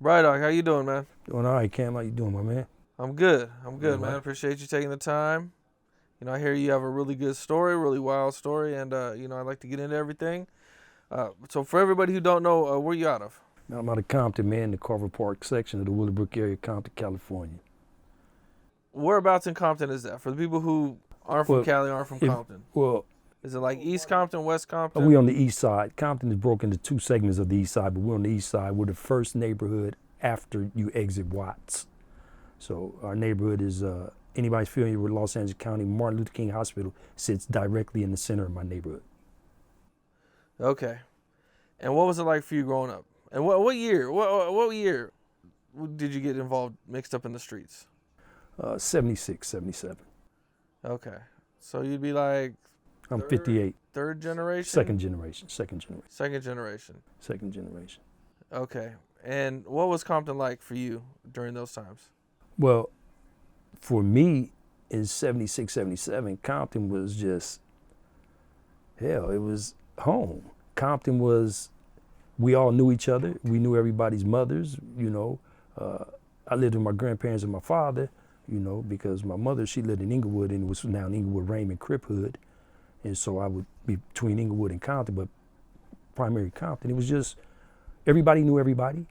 Right, Dog. How you doing, man? Doing all right, Cam. How you doing, my man? I'm good. I'm good, All man. right. Appreciate you taking the time. I hear you have a really good story, really wild story, and I'd like to get into everything. So for everybody who don't know, where you out of? Now I'm out of Compton, man, the Carver Park section of the Willowbrook area, Compton, California. Whereabouts in Compton is that? For the people who aren't from Well, Cali, aren't from if Compton. well, Is it like East Compton, West we Compton? on the east side. Compton is broken into two segments of the east side, but we're on the east side. We're the first neighborhood after you exit Watts. So our neighborhood is anybody's familiar with Los Angeles County, Martin Luther King Hospital sits directly in the center of my neighborhood. Okay. And what was it like for you growing up? And what year? What year did you get involved, mixed up in the streets? 76, 77. Okay. So you'd be like I'm 58. third generation? Second generation. Second generation. Second generation. Second generation. Okay. And what was Compton like for you during those times? Well, for me in 76, 77, Compton was just, hell, it was home. Compton was, we all knew each other. We knew everybody's mothers, I lived with my grandparents and my father, because my mother, she lived in Inglewood and it was now in Inglewood, Raymond, Crip hood. And so I would be between Inglewood and Compton, but primary Compton. It was just, everybody knew everybody.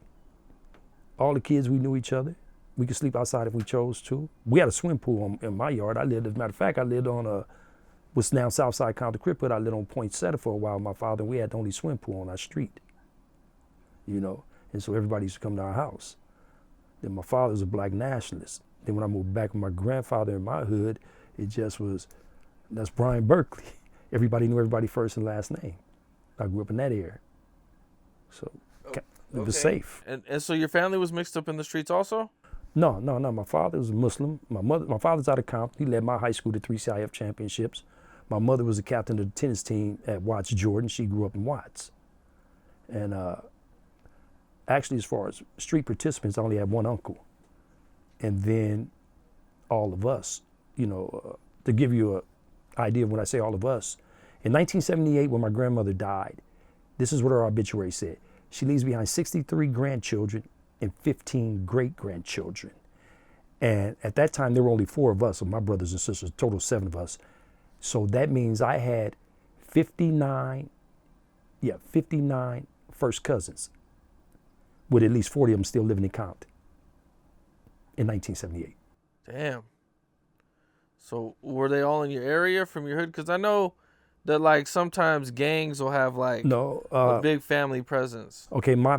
All the kids, we knew each other. We could sleep outside if we chose to. We had a swim pool in my yard. As a matter of fact, I lived on what's now Southside Compton Crip hood. I lived on Poinsettia for a while with my father, and we had the only swim pool on our street. And so everybody used to come to our house. Then my father was a black nationalist. Then when I moved back with my grandfather in my hood, it just was, that's Brian Berkeley. Everybody knew everybody first and last name. I grew up in that area. So it was safe. And so your family was mixed up in the streets also? No. My father was a Muslim. My father's out of Compton. He led my high school to 3 CIF championships. My mother was a captain of the tennis team at Watts Jordan. She grew up in Watts. And actually, as far as street participants, I only had one uncle. And then all of us, to give you an idea of when I say all of us, in 1978, when my grandmother died, this is what her obituary said. She leaves behind 63 grandchildren and 15 great-grandchildren. And at that time, there were only 4 of us, of my brothers and sisters, a total of 7 of us. So that means I had 59 first cousins, with at least 40 of them still living in Compton in 1978. Damn. So were they all in your area from your hood? Because I know that like sometimes gangs will have like a big family presence. Okay, my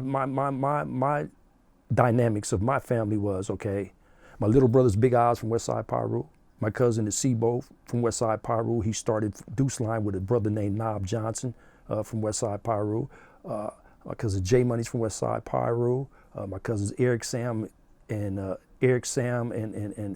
dynamics of my family was, okay, my little brother's Big Oz from Westside Piru. My cousin is Sebo from Westside Piru. He started Deuce Line with a brother named Nob Johnson from Westside Piru. My cousin Jay Money's from Westside Piru. My cousins Eric Sam and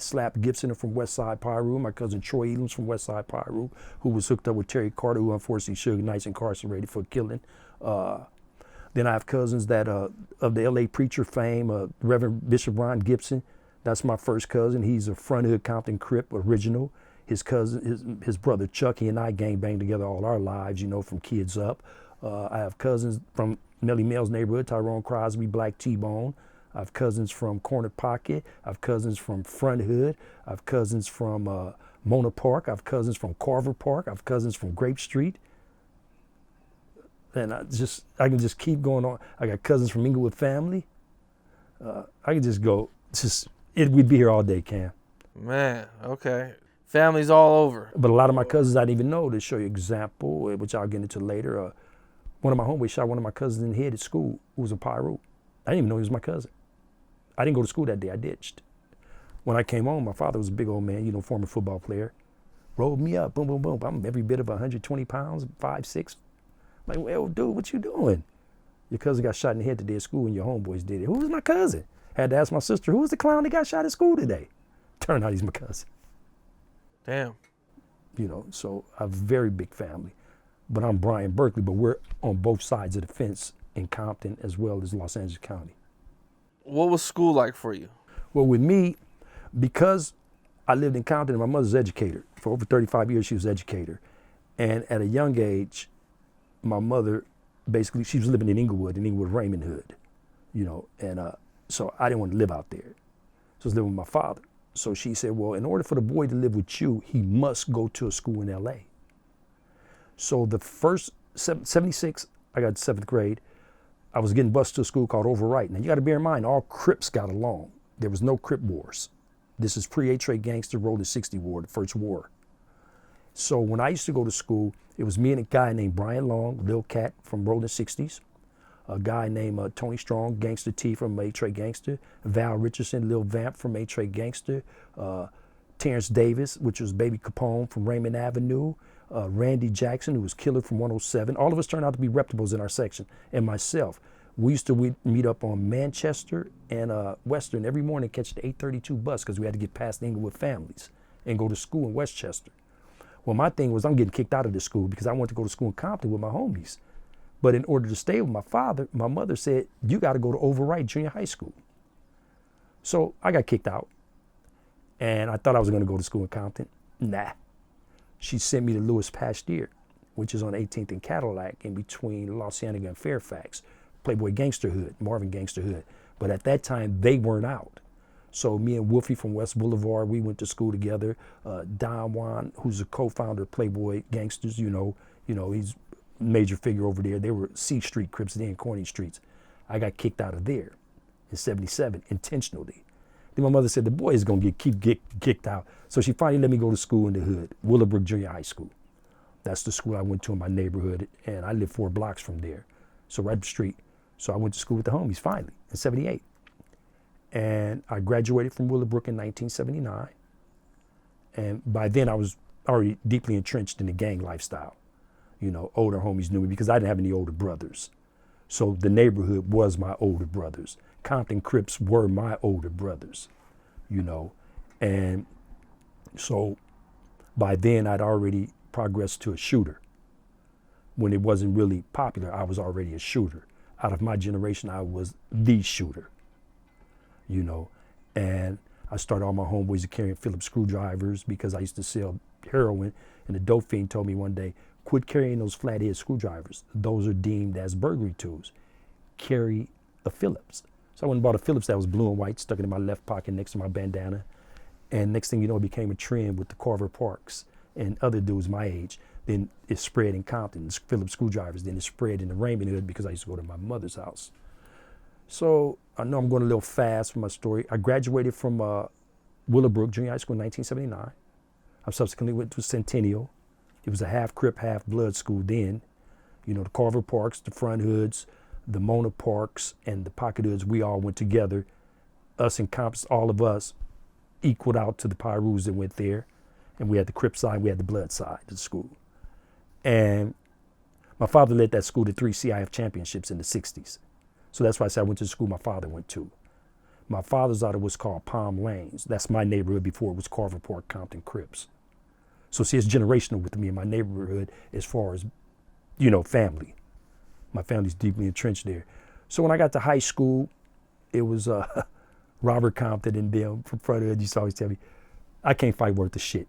Slap Gibson are from Westside Piru. My cousin Troy Elam's from Westside Piru, who was hooked up with Terry Carter, who unfortunately Suge Knight's incarcerated for killing. Then I have cousins that of the LA preacher fame, Reverend Bishop Ron Gibson. That's my first cousin. He's a front hood Compton Crip original. His cousin, his brother Chucky and I gang banged together all our lives, from kids up. I have cousins from Nellie Mel's neighborhood, Tyrone Crosby, Black T-Bone. I have cousins from Corner Pocket. I have cousins from Front Hood. I have cousins from Mona Park. I have cousins from Carver Park. I have cousins from Grape Street. And I can just keep going on. I got cousins from Inglewood family. I can just go, we'd be here all day, Cam. Man, okay. Families all over. But a lot of my cousins I didn't even know. To show you an example, which I'll get into later. One of my homeboys shot one of my cousins in the head at school, who was a Pyro. I didn't even know he was my cousin. I didn't go to school that day, I ditched. When I came home, my father was a big old man, former football player. Rolled me up, boom, boom, boom. I'm every bit of 120 pounds, 5'6". Like, well, dude, what you doing? Your cousin got shot in the head today at school and your homeboys did it. Who was my cousin? Had to ask my sister, who was the clown that got shot at school today? Turned out he's my cousin. Damn. So I have a very big family. But I'm Brian Berkeley, but we're on both sides of the fence in Compton as well as Los Angeles County. What was school like for you? Well, with me, because I lived in Compton and my mother's an educator. For over 35 years, she was an educator. And at a young age, my mother, basically, she was living in Inglewood Raymond Hood, and So I didn't want to live out there. So I was living with my father. So she said, well, in order for the boy to live with you, he must go to a school in LA. So the first, 76, I got 7th grade. I was getting bused to a school called Overwright. Now you got to bear in mind, all Crips got along. There was no Crip wars. This is pre-A-Trade Gangster, Rolling 60 War, the first war. So when I used to go to school, it was me and a guy named Brian Long, Lil Cat from Rolling 60s, a guy named Tony Strong, Gangster T from A-Trade Gangster, Val Richardson, Lil Vamp from A-Trade Gangster, Terrence Davis, which was Baby Capone from Raymond Avenue, Randy Jackson, who was Killer from 107. All of us turned out to be reputables in our section, and myself. We used to meet up on Manchester and Western every morning, catch the 8:32 bus because we had to get past the Inglewood families and go to school in Westchester. Well, my thing was I'm getting kicked out of this school because I wanted to go to school in Compton with my homies. But in order to stay with my father, my mother said, you got to go to Overwright Junior High School. So I got kicked out. And I thought I was going to go to school in Compton. Nah. She sent me to Louis Pasteur, which is on 18th and Cadillac in between Los Angeles and Fairfax. Playboy Gangster Hood, Marvin Gangster Hood. But at that time, they weren't out. So me and Wolfie from West Boulevard, we went to school together. Don Juan, who's a co-founder of Playboy Gangsters, you know, he's a major figure over there. They were C Street Crips, they in Corning Streets. I got kicked out of there in 77, intentionally. Then my mother said, the boy is gonna keep kicked out. So she finally let me go to school in the hood, Willowbrook Junior High School. That's the school I went to in my neighborhood, and I lived 4 blocks from there. So right up the street. So I went to school with the homies finally in 78. And I graduated from Willowbrook in 1979. And by then I was already deeply entrenched in the gang lifestyle. You know, older homies knew me because I didn't have any older brothers. So the neighborhood was my older brothers. Compton Crips were my older brothers, you know. And so by then I'd already progressed to a shooter. When it wasn't really popular, I was already a shooter. Out of my generation, I was the shooter, you know. And I started all my homeboys carrying Phillips screwdrivers because I used to sell heroin. And the dope fiend told me one day, quit carrying those flathead screwdrivers. Those are deemed as burglary tools. Carry a Phillips. So I went and bought a Phillips that was blue and white, stuck it in my left pocket next to my bandana. And next thing you know, it became a trend with the Carver Parks and other dudes my age. Then it spread in Compton, Phillips screwdrivers. Then it spread in the Raymond Hood because I used to go to my mother's house. So I know I'm going a little fast for my story. I graduated from Willowbrook Junior High School in 1979. I subsequently went to Centennial. It was a half Crip, half blood school then. You know, the Carver Parks, the Front Hoods, the Mona Parks, and the Pocket Hoods, we all went together. Us and Compton, all of us equaled out to the Pyrus that went there. And we had the Crip side, we had the blood side of the school. And my father led that school to 3 CIF championships in the 60s. So that's why I said I went to the school my father went to. My father's out of what's called Palm Lanes. That's my neighborhood before it was Carver Park, Compton Crips. So see, it's generational with me in my neighborhood as far as, you know, family. My family's deeply entrenched there. So when I got to high school, it was Robert Compton and them from Front Hood used to always tell me, I can't fight worth a shit.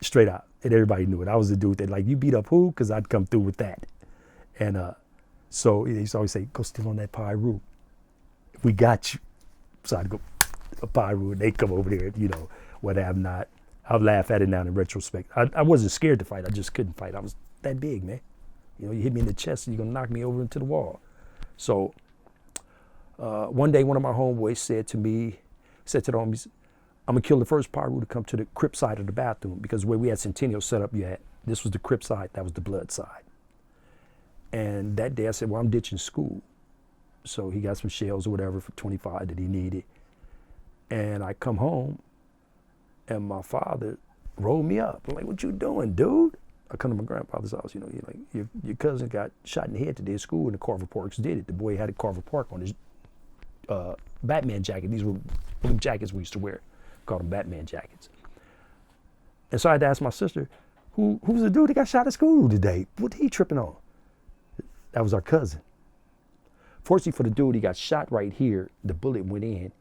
Straight out. And everybody knew it. I was the dude that like, you beat up who? Because I'd come through with that. And so he used to always say, go steal on that Pyru. We got you. So I'd go, a Pyru, and they'd come over there, you know, what have not. I'll laugh at it now in retrospect. I wasn't scared to fight. I just couldn't fight. I was that big, man. You know, you hit me in the chest and you're going to knock me over into the wall. So one day, one of my homeboys said to the homies, I'm going to kill the first Pyru to come to the Crip side of the bathroom because where we had Centennial set up, this was the Crip side, that was the blood side. And that day I said, well, I'm ditching school. So he got some shells or whatever for 25 that he needed. And I come home and my father rolled me up. I'm like, what you doing, dude? I come to my grandfather's house, you know, your cousin got shot in the head today at school and the Carver Parks did it. The boy had a Carver Park on his Batman jacket. These were blue jackets we used to wear. Called them Batman jackets. And so I had to ask my sister, who's the dude that got shot at school today? What he tripping on? That was our cousin. Fortunately for the dude, he got shot right here. The bullet went in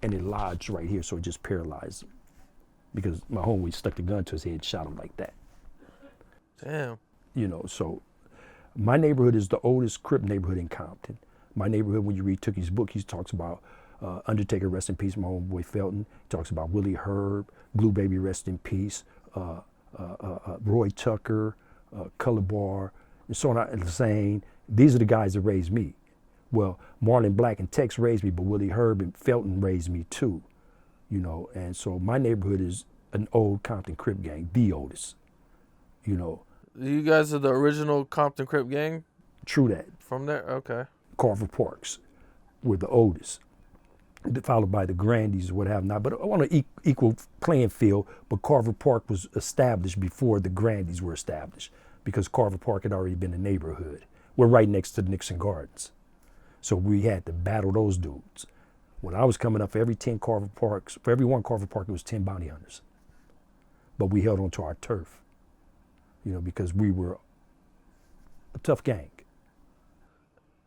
and it lodged right here, so it just paralyzed him. Because my homie stuck the gun to his head, shot him like that. Damn. You know, so my neighborhood is the oldest Crip neighborhood in Compton. My neighborhood, when you read Tookie's book, he talks about Undertaker, rest in peace, my homeboy Felton. He talks about Willie Herb, Glue Baby, rest in peace, Roy Tucker, Color Bar, and so on. And saying, these are the guys that raised me. Well, Marlon Black and Tex raised me, but Willie Herb and Felton raised me too, you know. And so my neighborhood is an old Compton Crip gang, the oldest, you know. You guys are the original Compton Crip gang? True that. From there? Okay. Carver Parks were the oldest, followed by the Grandies or what have not. But I want an equal playing field, but Carver Park was established before the Grandies were established because Carver Park had already been a neighborhood. We're right next to the Nixon Gardens. So we had to battle those dudes. When I was coming up, for every 10 Carver Parks, for every one Carver Park, it was 10 bounty hunters. But we held on to our turf, you know, because we were a tough gang.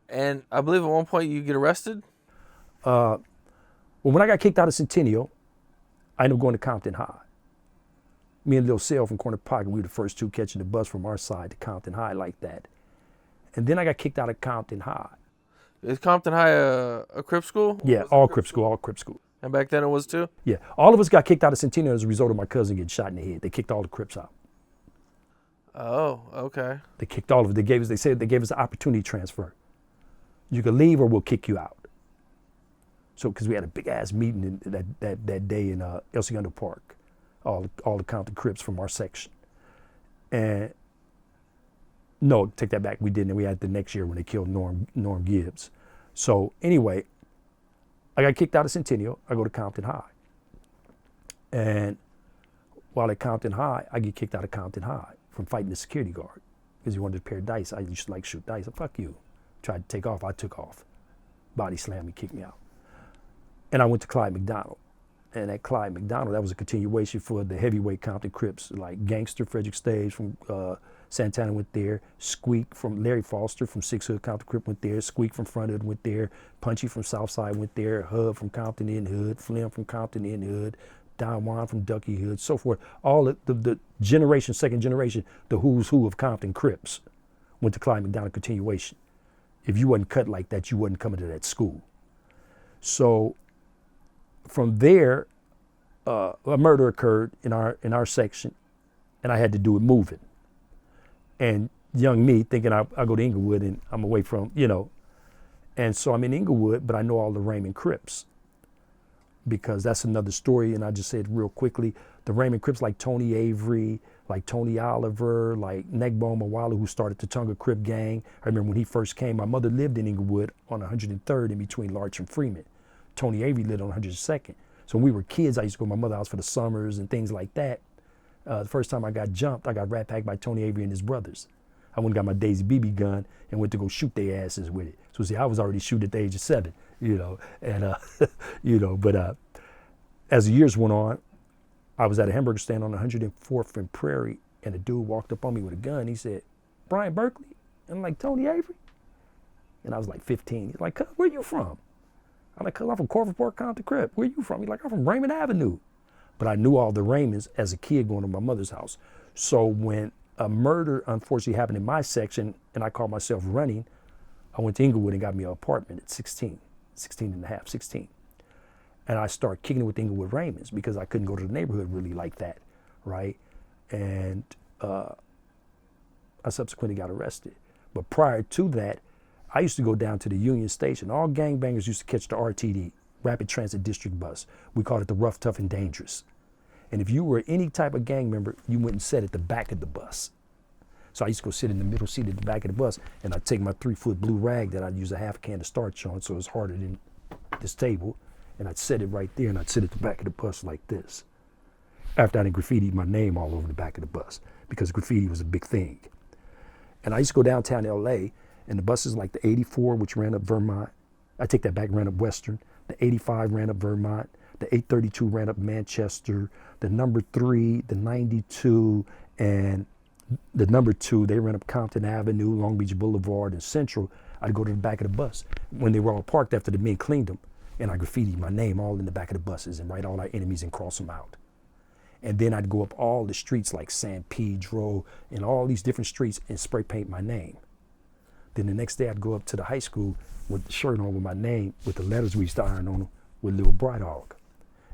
And I believe at one point you get arrested? Well, when I got kicked out of Centennial, I ended up going to Compton High. Me and Lil Sale from Corner Pocket, we were the first two catching the bus from our side to Compton High like that. And then I got kicked out of Compton High. Is Compton High a Crip school? Yeah, all Crip school, all Crip school. And back then it was too? Yeah, all of us got kicked out of Centennial as a result of my cousin getting shot in the head. They kicked all the Crips out. Oh, okay. They kicked all of it. They said they gave us an opportunity transfer. You could leave or we'll kick you out. So, because we had a big ass meeting that day in El Segundo Park, all the Compton Crips from our section. And no, take that back. We didn't. We had the next year when they killed Norm Gibbs. So anyway, I got kicked out of Centennial. I go to Compton High. And while at Compton High, I get kicked out of Compton High from fighting the security guard because he wanted a pair of dice. I used to like shoot dice. Fuck you. Tried to take off. I took off. Body slammed me, kicked me out. And I went to Clyde McDonald. And at Clyde McDonald, that was a continuation for the heavyweight Compton Crips, like Gangster, Frederick Staves from Santana went there. Squeak from Larry Foster from Six Hood Compton Crip went there. Squeak from Front Hood went there. Punchy from Southside went there. Hub from Compton in Hood. Flim from Compton in Hood. Don Juan from Ducky Hood, so forth. All the generation, second generation, the who's who of Compton Crips went to Clyde McDonald continuation. If you wasn't cut like that, you wasn't coming to that school. So from there, a murder occurred in our section, and I had to do it moving. And young me thinking I'll go to Inglewood and I'm away from, you know. And so I'm in Inglewood, but I know all the Raymond Crips because that's another story. And I just said real quickly, the Raymond Crips like Tony Avery, like Tony Oliver, like Negbone Mawala, who started the Tonga Crip gang. I remember when he first came, my mother lived in Inglewood on 103rd in between Larch and Freeman. Tony Avery lived on 102nd. So when we were kids, I used to go to my mother's house for the summers and things like that. The first time I got jumped, I got rat packed by Tony Avery and his brothers. I went and got my Daisy BB gun and went to go shoot their asses with it. So see, I was already shooting at the age of 7, you know, and you know. But as the years went on, I was at a hamburger stand on 104th and Prairie, and a dude walked up on me with a gun. He said, "Brian Berkeley?" And I'm like, "Tony Avery?" And I was like 15. He's like, "Where you from?" I'm like, "I'm from Carver Park, Compton Crip." "Where you from?" He's like, "I'm from Raymond Avenue." But I knew all the Raymonds as a kid going to my mother's house. So when a murder unfortunately happened in my section and I called myself running, I went to Inglewood and got me an apartment at 16 and a half, 16. And I started kicking it with Inglewood Raymonds because I couldn't go to the neighborhood really like that, right? And I subsequently got arrested. But prior to that, I used to go down to the Union Station. All gangbangers used to catch the RTD, Rapid Transit District bus. We called it the Rough, Tough, and Dangerous. And if you were any type of gang member, you went and sat at the back of the bus. So I used to go sit in the middle seat at the back of the bus, and I'd take my 3-foot blue rag that I'd use a half can of starch on, so it's harder than this table, and I'd set it right there, and I'd sit at the back of the bus like this. After I had graffitied my name all over the back of the bus, because graffiti was a big thing. And I used to go downtown LA, and the buses like the 84, which ran up Vermont. I take that back, ran up Western. The 85 ran up Vermont. The 832 ran up Manchester. The number 3, the 92, and the number 2, they ran up Compton Avenue, Long Beach Boulevard, and Central. I'd go to the back of the bus when they were all parked after the men cleaned them, and I graffitied my name all in the back of the buses and write all our enemies and cross them out. And then I'd go up all the streets like San Pedro and all these different streets and spray paint my name. Then the next day I'd go up to the high school with the shirt on with my name, with the letters we used to iron on them, with Lil Bry Dog.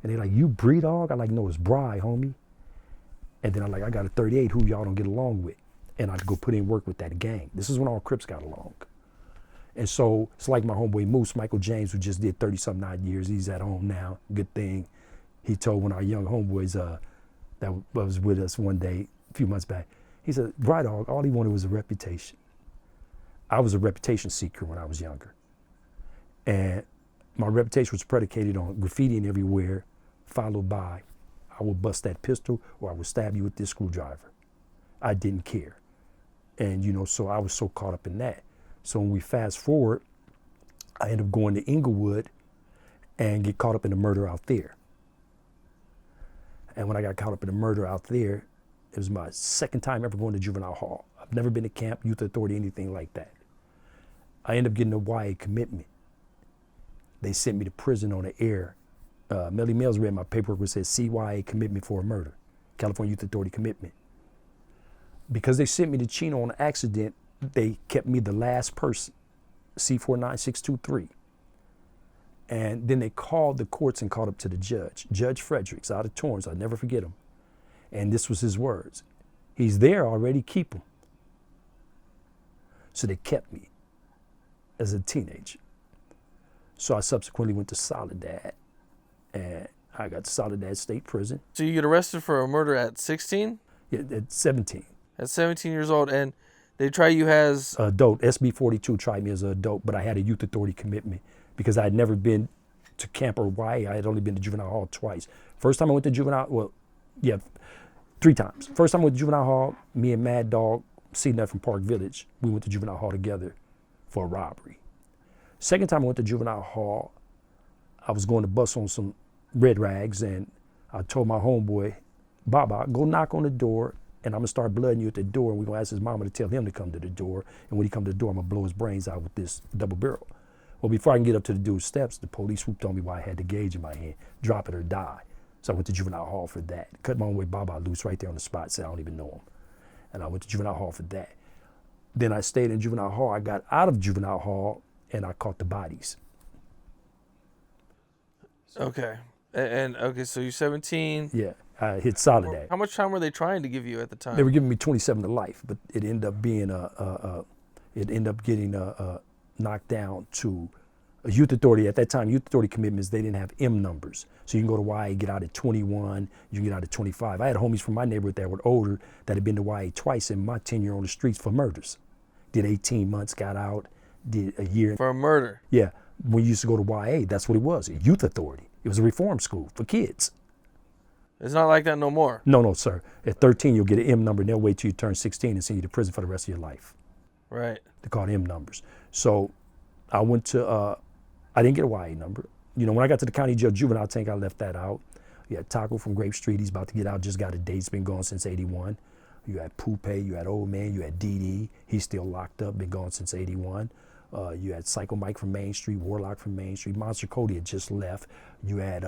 And they're like, you Bree Dog? I'm like, no, it's Bry, homie. And then I'm like, I got a 38 who y'all don't get along with. And I'd go put in work with that gang. This is when all Crips got along. And so it's like my homeboy Moose, Michael James, who just did 30-something odd years. He's at home now, good thing. He told one of our young homeboys that was with us one day, a few months back, he said, Bry Dog, all he wanted was a reputation. I was a reputation seeker when I was younger. And my reputation was predicated on graffitiing everywhere, followed by, I would bust that pistol or I would stab you with this screwdriver. I didn't care. And, you know, so I was so caught up in that. So when we fast forward, I end up going to Inglewood and get caught up in the murder out there. And when I got caught up in the murder out there, it was my second time ever going to juvenile hall. I've never been to camp, youth authority, anything like that. I ended up getting a YA commitment. They sent me to prison on the air. Melly Mills read my paperwork which said CYA commitment for a murder, California Youth Authority commitment. Because they sent me to Chino on an accident, they kept me the last person, C49623. And then they called the courts and called up to the judge, Judge Fredericks out of Torrance, I'll never forget him. And this was his words. He's there already, keep him. So they kept me as a teenager. So I subsequently went to Soledad, and I got to Soledad State Prison. So you get arrested for a murder at 16? Yeah, at 17. At 17 years old, and they try you as? Adult. SB 42 tried me as an adult, but I had a youth authority commitment because I had never been to camp or YA. I had only been to juvenile hall twice. First time I went to juvenile, well, yeah, 3 times. First time I went to juvenile hall, me and Mad Dog, C-Nut from Park Village, we went to juvenile hall together for a robbery. Second time I went to juvenile hall, I was going to bust on some red rags, and I told my homeboy, Baba, go knock on the door, and I'm gonna start blooding you at the door, and we're gonna ask his mama to tell him to come to the door, and when he come to the door, I'm gonna blow his brains out with this double barrel. Well, before I can get up to the dude's steps, the police swooped on me while I had the gauge in my hand, drop it or die. So I went to juvenile hall for that. Cut my homeboy Baba loose right there on the spot, said I don't even know him. And I went to juvenile hall for that. Then I stayed in juvenile hall. I got out of juvenile hall, and I caught the bodies. Okay. And okay, so you're 17. Yeah, I hit Soledad. How much time were they trying to give you at the time? They were giving me 27 to life, but it ended up being getting knocked down to a youth authority. At that time, youth authority commitments, they didn't have M numbers. So you can go to YA, get out at 21, you can get out at 25. I had homies from my neighborhood that were older that had been to YA twice in my tenure on the streets for murders. Did 18 months, got out, did a year. For a murder? Yeah. When you used to go to YA, that's what it was, a youth authority. It was a reform school for kids. It's not like that no more? No, sir. At 13, you'll get an M number, and they'll wait till you turn 16 and send you to prison for the rest of your life. Right. They're called M numbers. So I went to, I didn't get a YA number. You know, when I got to the county jail juvenile, I think I left that out. You had Taco from Grape Street, he's about to get out, just got a date, it's been gone since 81. You had Poupe, you had Old Man, you had DD, he's still locked up, been gone since 81. You had Psycho Mike from Main Street, Warlock from Main Street, Monster Cody had just left. You had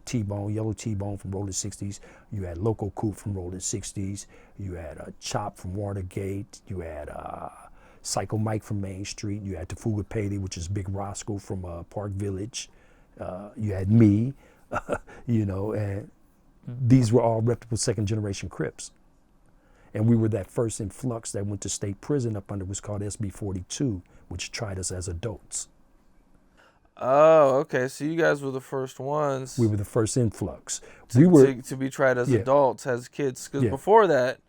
T-Bone, Yellow T-Bone from Rolling 60s. You had Loco Coop from Rolling 60s. You had Chop from Watergate. You had Psycho Mike from Main Street. You had Tafuga Paley, which is Big Roscoe from Park Village. You had me, you know, and these were all reputable second generation Crips. And we were that first influx that went to state prison up under what's called SB 42, which tried us as adults. Oh, okay. So you guys were the first ones. We were the first influx. To be tried as adults, as kids. Because before that,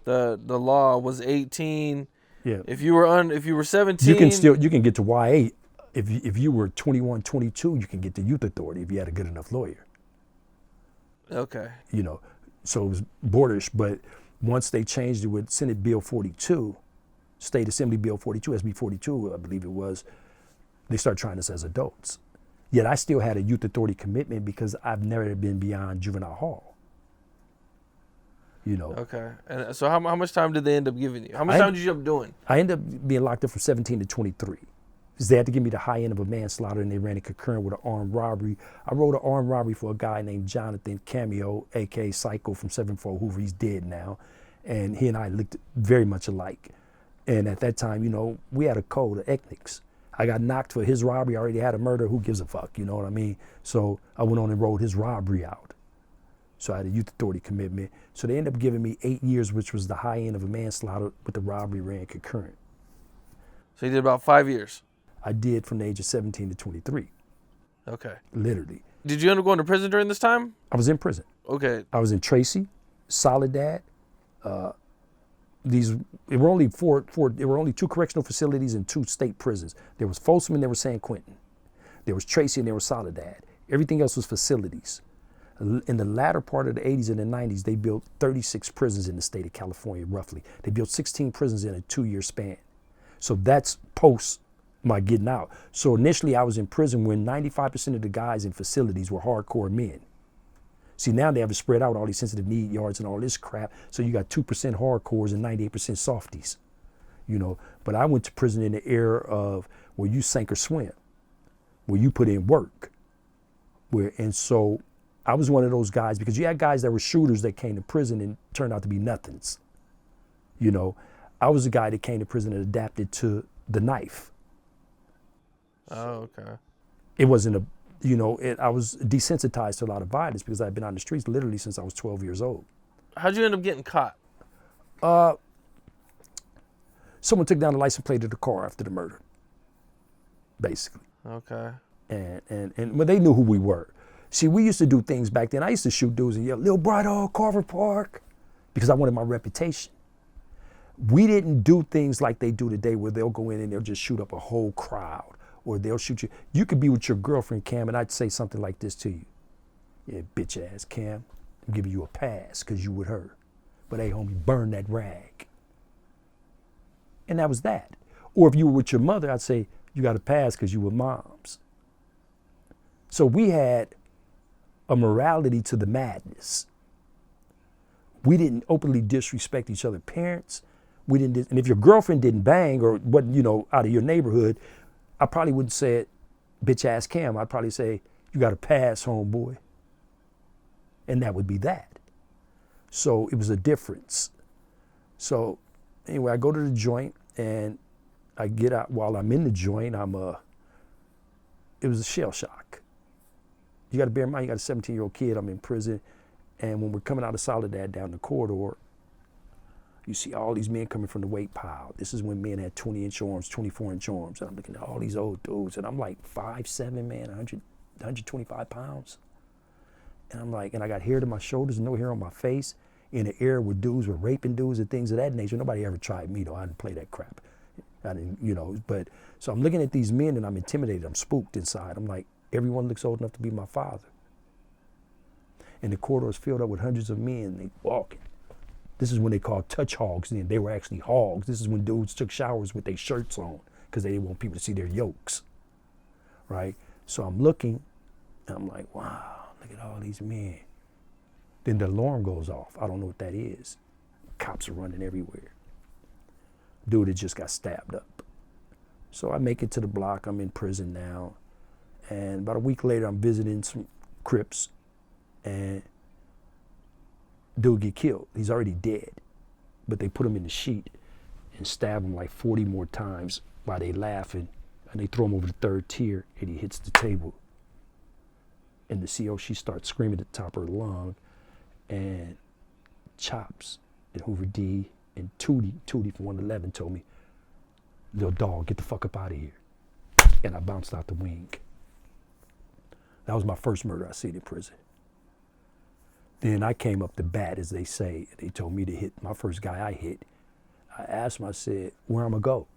the law was 18. Yeah. If you were 17, you can get to YA. If you were 21, 22, you can get to youth authority if you had a good enough lawyer. Okay. You know, so it was borderless, but once they changed it with Senate Bill 42, State Assembly Bill 42, SB 42, I believe it was, they started trying us as adults. Yet I still had a youth authority commitment because I've never been beyond juvenile hall. You know. Okay. And so how much time did they end up giving you? How much time did you end up doing? I ended up being locked up from 17 to 23. Because they had to give me the high end of a manslaughter, and they ran it concurrent with an armed robbery. I wrote an armed robbery for a guy named Jonathan Cameo, a.k.a. Psycho from 74 Hoover. He's dead now. And he and I looked very much alike. And at that time, you know, we had a code of ethnics. I got knocked for his robbery. I already had a murder. Who gives a fuck? You know what I mean? So I went on and rolled his robbery out. So I had a youth authority commitment. So they ended up giving me 8 years, which was the high end of a manslaughter, with the robbery ran concurrent. So you did about 5 years? I did from the age of 17 to 23. Okay. Literally. Did you end up going to prison during this time? I was in prison. Okay. I was in Tracy, Soledad. There were only two correctional facilities and 2 state prisons. There was Folsom and there was San Quentin. There was Tracy and there was Soledad. Everything else was facilities. In the latter part of the 80s and the 90s, they built 36 prisons in the state of California, roughly. They built 16 prisons in a 2-year span. So that's post my getting out. So initially I was in prison when 95% of the guys in facilities were hardcore men. See, now they have it spread out, all these sensitive need yards and all this crap. So you got 2% hardcores and 98% softies, you know. But I went to prison in the era of where you sink or swim, where you put in work. And so I was one of those guys, because you had guys that were shooters that came to prison and turned out to be nothings. You know, I was a guy that came to prison and adapted to the knife. Oh, okay. It wasn't I was desensitized to a lot of violence because I'd been on the streets literally since I was 12 years old. How'd you end up getting caught? Someone took down the license plate of the car after the murder, basically. Okay. And they knew who we were. See, we used to do things back then. I used to shoot dudes and yell, "Lil Bright Carver Park," because I wanted my reputation. We didn't do things like they do today, where they'll go in and they'll just shoot up a whole crowd, or they'll shoot you. You could be with your girlfriend, Cam, and I'd say something like this to you. "Yeah, bitch ass Cam, I'm giving you a pass because you with her. But hey, homie, burn that rag." And that was that. Or if you were with your mother, I'd say, "You got a pass because you were mom's." So we had a morality to the madness. We didn't openly disrespect each other's parents. We didn't, and if your girlfriend didn't bang or wasn't, out of your neighborhood, I probably wouldn't say it, "Bitch ass Cam." I'd probably say, "You got to pass, homeboy." And that would be that. So it was a difference. So anyway, I go to the joint and I get out. While I'm in the joint, it was a shell shock. You got to bear in mind, you got a 17-year-old kid, I'm in prison, and when we're coming out of Soledad down the corridor, you see all these men coming from the weight pile. This is when men had 20-inch arms, 24-inch arms, and I'm looking at all these old dudes, and I'm like 5'7", man, 125 pounds. And I'm like, and I got hair to my shoulders and no hair on my face, in an era where dudes were raping dudes and things of that nature. Nobody ever tried me, though. I didn't play that crap. I didn't, but, so I'm looking at these men and I'm intimidated, I'm spooked inside. I'm like, everyone looks old enough to be my father. And the corridor is filled up with hundreds of men, they walking. This is when they called touch hogs then. They were actually hogs. This is when dudes took showers with their shirts on because they didn't want people to see their yokes, right? So I'm looking, and I'm like, wow, look at all these men. Then the alarm goes off. I don't know what that is. Cops are running everywhere. Dude had just got stabbed up. So I make it to the block. I'm in prison now. And about a week later, I'm visiting some Crips, and dude get killed. He's already dead, but they put him in the sheet and stab him like 40 more times while they laughing, and they throw him over the 3rd tier, and he hits the table. And the CO, she starts screaming at the top of her lung, and Chops and Hoover D and Tootie from 111 told me, "Little dog, get the fuck up out of here." And I bounced out the wing. That was my first murder I seen in prison. Then I came up to bat, as they say. They told me to hit my first guy I hit. I asked him, I said, "Where I'm gonna go?"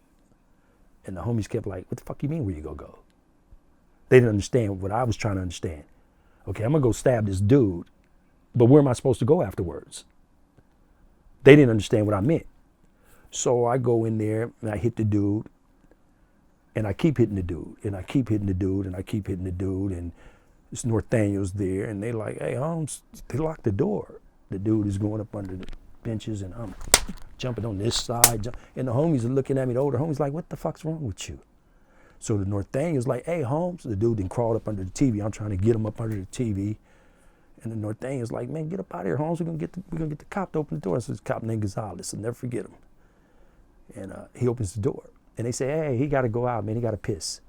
And the homies kept like, "What the fuck you mean where you gonna go?" They didn't understand what I was trying to understand. Okay, I'm gonna go stab this dude, but where am I supposed to go afterwards? They didn't understand what I meant. So I go in there and I hit the dude, and I keep hitting the dude, and I keep hitting the dude, and I keep hitting the dude, and this Northaniel's there, and they like, "Hey, Holmes," they locked the door. The dude is going up under the benches, and I'm jumping on this side, and the homies are looking at me, the older homies like, "What the fuck's wrong with you?" So the Northaniel's like, "Hey, Holmes," the dude then crawled up under the TV. I'm trying to get him up under the TV, and the Northaniel's like, "Man, get up out of here, Holmes. We're gonna get the cop to open the door." So this cop named Gonzalez, I'll never forget him. And he opens the door, And they say, hey, he got to go out, man. He got to piss.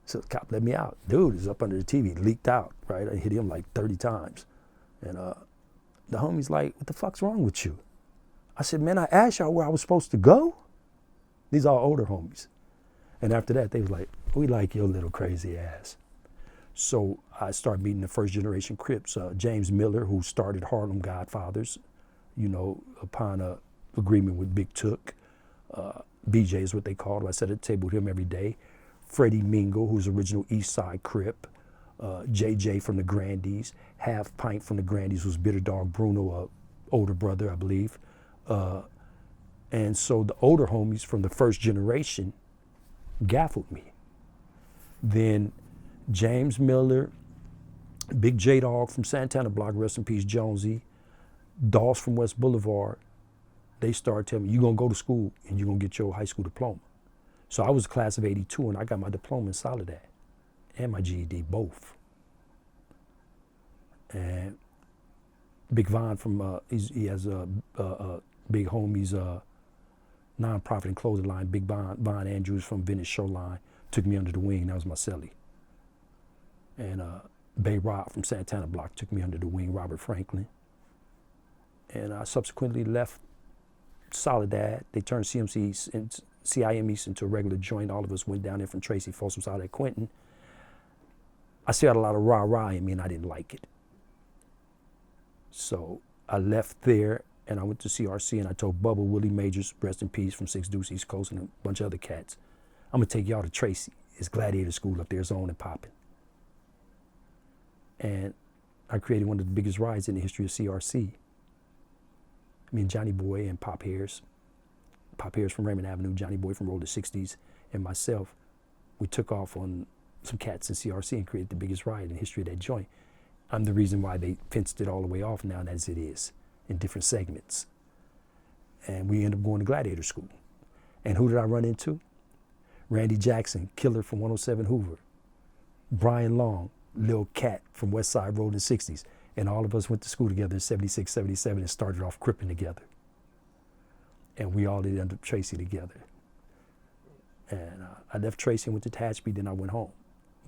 So the cop let me out. Dude is up under the TV, leaked out, right? I hit him like 30 times. And the homie's like, what the fuck's wrong with you? I said, man, I asked y'all where I was supposed to go. These are all older homies. And after that, they was like, we like your little crazy ass. So I started meeting the first generation Crips. James Miller, who started Harlem Godfathers, you know, upon a agreement with Big Took. BJ is what they called him. I sat at the table with him every day. Freddie Mingle, who's original East Side Crip. JJ from the Grandies. Half Pint from the Grandies was Bitter Dog Bruno, older brother, I believe. And so the older homies from the first generation gaffled me. Then James Miller, Big J Dog from Santana Block, rest in peace, Jonesy, Doss from West Boulevard, they started telling me, you're going to go to school and you're going to get your high school diploma. So I was class of 82 and I got my diploma in Soledad and my GED, both. And Big Von from, he has a big homie's nonprofit and clothing line, Big Von Andrews from Venice Shoreline, took me under the wing, that was my celly. And Bay Rob from Santana Block took me under the wing, Robert Franklin. And I subsequently left Soledad. They turned CIM East into a regular joint. All of us went down there from Tracy, Folsom, Soledad, Quentin. I still had a lot of rah-rah in me and I didn't like it. So I left there and I went to CRC and I told Bubba, Willie Majors, rest in peace, from 6 Deuce East Coast, and a bunch of other cats, I'm gonna take y'all to Tracy. It's Gladiator School up there, it's on and popping. And I created one of the biggest rides in the history of CRC. Me and Johnny Boy and Pop Harris from Raymond Avenue, Johnny Boy from Roller 60s, and myself, we took off on some cats in CRC and created the biggest ride in the history of that joint. I'm the reason why they fenced it all the way off now as it is, in different segments. And we ended up going to Gladiator School. And who did I run into? Randy Jackson, Killer from 107 Hoover. Brian Long, Lil Cat from West Side Road in the 60s. And all of us went to school together in 76, 77 and started off cripping together. And we all did end up Tracy together. And I left Tracy and went to Tehachapi, then I went home.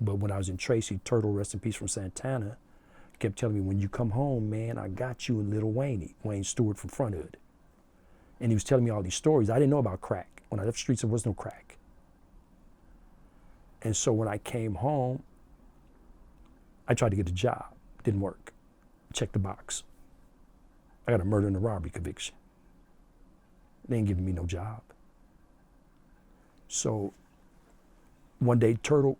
But when I was in Tracy, Turtle, rest in peace, from Santana, kept telling me, when you come home, man, I got you and Lil Wayne Stewart from Front Hood. And he was telling me all these stories. I didn't know about crack. When I left the streets, there was no crack. And so when I came home, I tried to get a job. Didn't work. Check the box. I got a murder and a robbery conviction. They ain't giving me no job. So one day, Turtle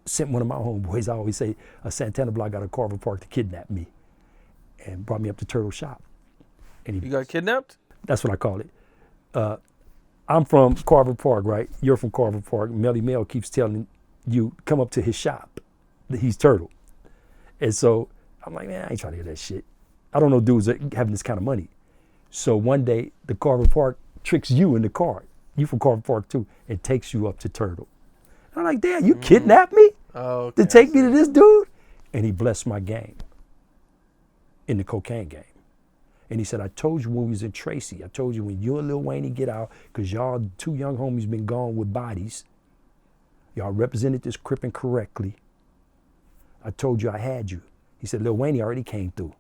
sent one of my homeboys, I always say, a Santana Block out of Carver Park to kidnap me and brought me up to Turtle shop. And you got kidnapped? That's what I call it. I'm from Carver Park, right? You're from Carver Park. Melly Mel keeps telling you, come up to his shop. He's Turtle. And so I'm like, man, I ain't trying to hear that shit. I don't know dudes that having this kind of money. So one day, the Carver Park tricks you in the car. You from Carver Park too, and takes you up to Turtle. And I'm like, damn, you kidnapped me to take me to this dude? And he blessed my game in the cocaine game. And he said, I told you when we was in Tracy, I told you when you and Lil Wayne get out, because y'all two young homies been gone with bodies. Y'all represented this cripping correctly. I told you I had you. He said, Lil Wayne already came through.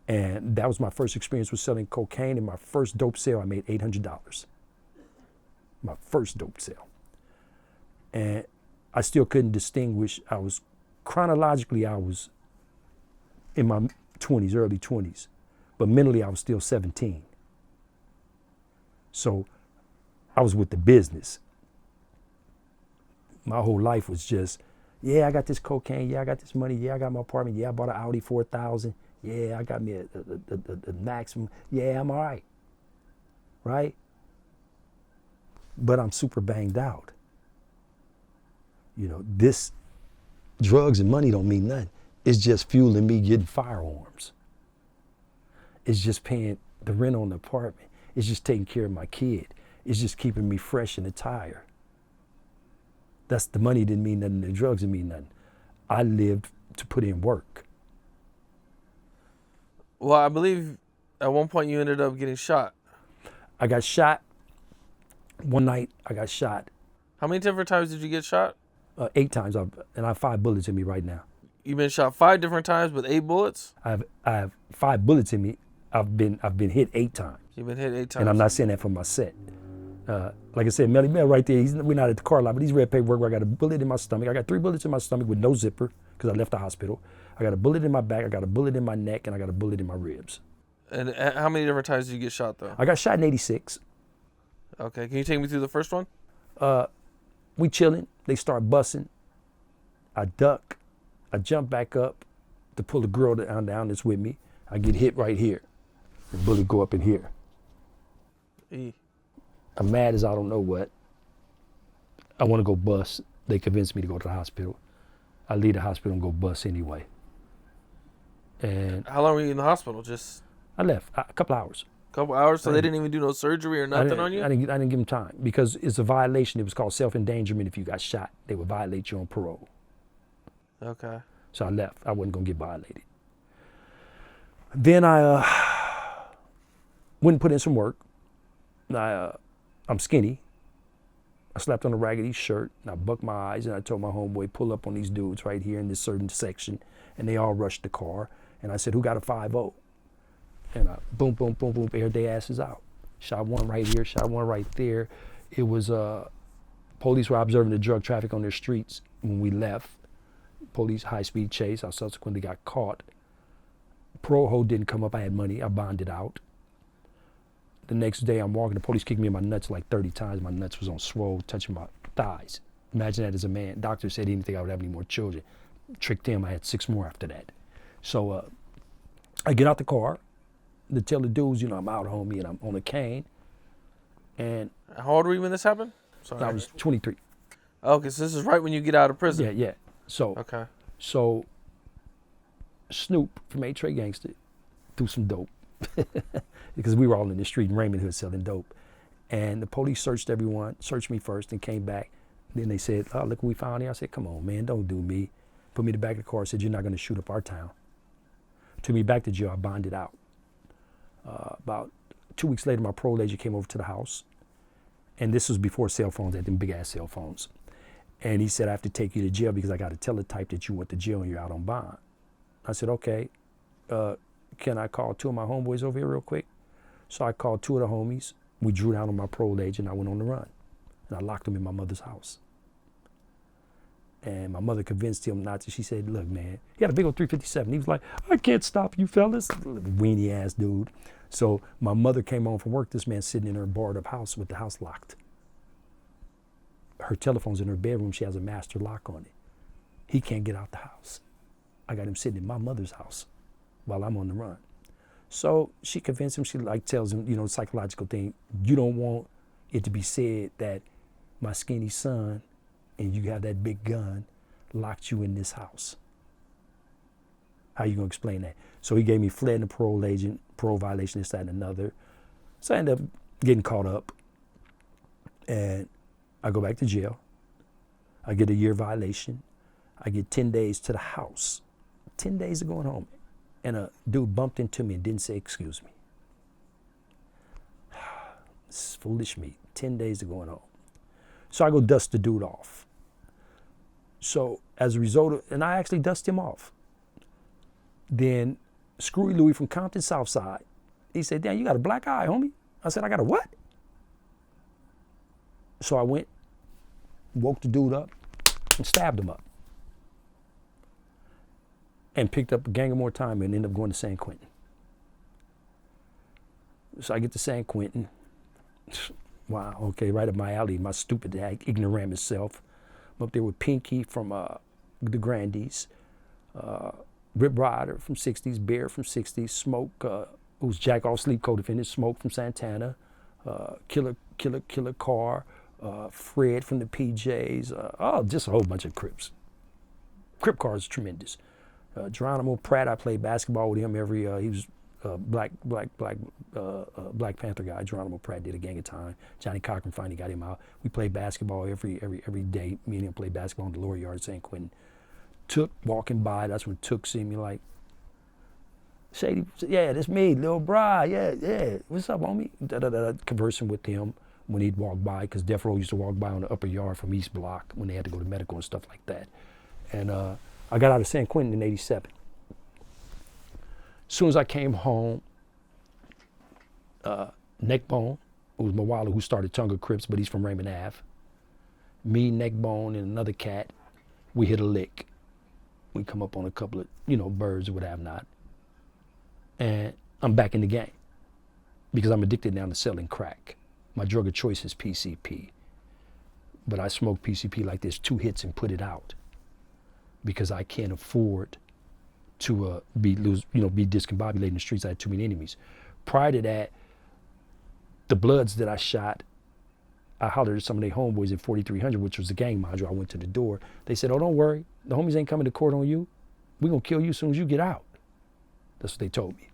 And that was my first experience with selling cocaine. And my first dope sale, I made $800. My first dope sale. And I still couldn't distinguish. Chronologically, I was in my 20s, early 20s. But mentally, I was still 17. So I was with the business. My whole life was just, yeah, I got this cocaine. Yeah, I got this money. Yeah, I got my apartment. Yeah, I bought an Audi 4000. Yeah, I got me a Maximum. Yeah, I'm all right. Right? But I'm super banged out. You know, this drugs and money don't mean nothing. It's just fueling me getting firearms. It's just paying the rent on the apartment. It's just taking care of my kid. It's just keeping me fresh in the tire. That's the money didn't mean nothing. The drugs didn't mean nothing. I lived to put in work. Well, I believe at one point you ended up getting shot. I got shot One night I got shot. How many different times did you get shot? 8 times, and I have 5 bullets in me right now. You've been shot 5 different times with 8 bullets? I have 5 bullets in me. I've been hit 8 times. You've been hit 8 times. And I'm not saying that for my set. Like I said, Melly Mel right there, we're not at the car lot, but he's read paperwork where I got a bullet in my stomach. I got 3 bullets in my stomach with no zipper because I left the hospital. I got a bullet in my back, I got a bullet in my neck, and I got a bullet in my ribs. And how many different times did you get shot, though? I got shot in 86. Okay, can you take me through the first one? We chilling, they start busting. I duck, I jump back up to pull the girl down that's with me. I get hit right here. The bullet go up in here. I'm mad as I don't know what. I want to go bust. They convinced me to go to the hospital. I leave the hospital and go bust anyway. And how long were you in the hospital? I left a couple hours. Couple hours? So they didn't even do no surgery or nothing on you? I didn't give them time because it's a violation. It was called self-endangerment. If you got shot, they would violate you on parole. Okay. So I left. I wasn't going to get violated. Then I went and put in some work. I'm skinny. I slapped on a raggedy shirt and I bucked my eyes and I told my homeboy, pull up on these dudes right here in this certain section. And they all rushed the car. And I said, who got a 5-0? And I boom, boom, boom, boom, aired their asses out. Shot one right here, shot one right there. It was, police were observing the drug traffic on their streets when we left. Police high-speed chase. I subsequently got caught. Parole hold didn't come up. I had money. I bonded out. The next day I'm walking, the police kicked me in my nuts like 30 times. My nuts was on swole, touching my thighs. Imagine that as a man. Doctor said he didn't think I would have any more children. Tricked him, I had 6 more after that. So I get out the car to tell the dudes, I'm out, homie, and I'm on a cane. And how old were you when this happened? Sorry. I was 23. Okay, so this is right when you get out of prison. Yeah. So okay. So Snoop from A-Tray Gangster threw some dope. Because we were all in the street in Raymond Hood selling dope. And the police searched everyone, searched me first and came back. Then they said, oh, look what we found here. I said, come on, man, don't do me. Put me in the back of the car, said, you're not going to shoot up our town. Took me back to jail, I bonded out. About 2 weeks later, my parole agent came over to the house. And this was before cell phones, I had them big ass cell phones. And he said, I have to take you to jail because I got to teletype that you went to jail and you're out on bond. I said, okay, can I call 2 of my homeboys over here real quick? So I called 2 of the homies. We drew down on my parole agent and I went on the run. And I locked him in my mother's house. And my mother convinced him not to. She said, look, man, he had a big old 357. He was like, I can't stop you fellas. Weenie ass dude. So my mother came home from work. This man sitting in her barred up house with the house locked. Her telephone's in her bedroom. She has a master lock on it. He can't get out the house. I got him sitting in my mother's house while I'm on the run. So she convinced him, she tells him, psychological thing, you don't want it to be said that my skinny son and you have that big gun locked you in this house. How you gonna explain that? So he gave me fled and the parole agent, parole violation, this, that, and another. So I ended up getting caught up and I go back to jail. I get a year violation. I get 10 days to the house. 10 days of going home. And a dude bumped into me and didn't say, excuse me. This is foolish me. 10 days of going home. So I go dust the dude off. So as a result and I actually dust him off. Then Screwy Louie from Compton Southside, he said, damn, you got a black eye, homie. I said, I got a what? So I went, woke the dude up and stabbed him up. And picked up a gang of more time and ended up going to San Quentin. So I get to San Quentin. Wow, okay, right up my alley, my stupid, ignoramus self. I'm up there with Pinky from the Grandies, Rip Rider from 60s, Bear from 60s, Smoke, who's Jack All Sleep co-defendant, Smoke from Santana, Killer Car, Fred from the PJs, just a whole bunch of Crips. Crip Car is tremendous. Geronimo Pratt, I played basketball with him he was Black Panther guy. Geronimo Pratt did a gang of time. Johnny Cochran finally got him out. We played basketball every day. Me and him played basketball in the lower yard of San Quentin. Took walking by, that's when Took see me like, Shady, yeah, that's me, Lil Bri, yeah, what's up, homie? Conversing with him. when he'd walk by, because Death Row used to walk by on the upper yard from East Block when they had to go to medical and stuff like that. And I got out of San Quentin in '87. As soon as I came home, Neckbone, who was Mawala, who started Tonga Crips, but he's from Raymond Ave. Me, Neckbone, and another cat, we hit a lick. We come up on a couple of, birds or what have not. And I'm back in the game because I'm addicted now to selling crack. My drug of choice is PCP. But I smoke PCP like there's 2 hits and put it out because I can't afford to be discombobulated in the streets. I had too many enemies. Prior to that, the Bloods that I shot, I hollered at some of their homeboys in 4300, which was the gang module. I went to the door. They said, "Oh, don't worry. The homies ain't coming to court on you. We're going to kill you as soon as you get out." That's what they told me.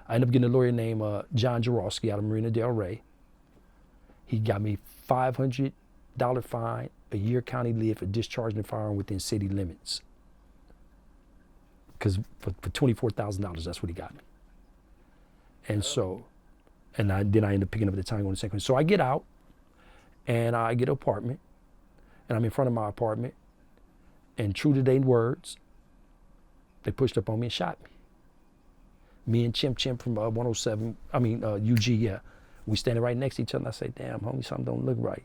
I ended up getting a lawyer named John Jarowski out of Marina Del Rey. He got me $500 fine, a year county live for discharging a firearm within city limits. Because for $24,000, that's what he got me. And so, then I ended up picking up at the time going to San Quentin. So I get out, and I get an apartment, and I'm in front of my apartment, and true to their words, they pushed up on me and shot me. Me and Chimp from 107, UG, yeah. We standing right next to each other, and I say, "Damn, homie, something don't look right."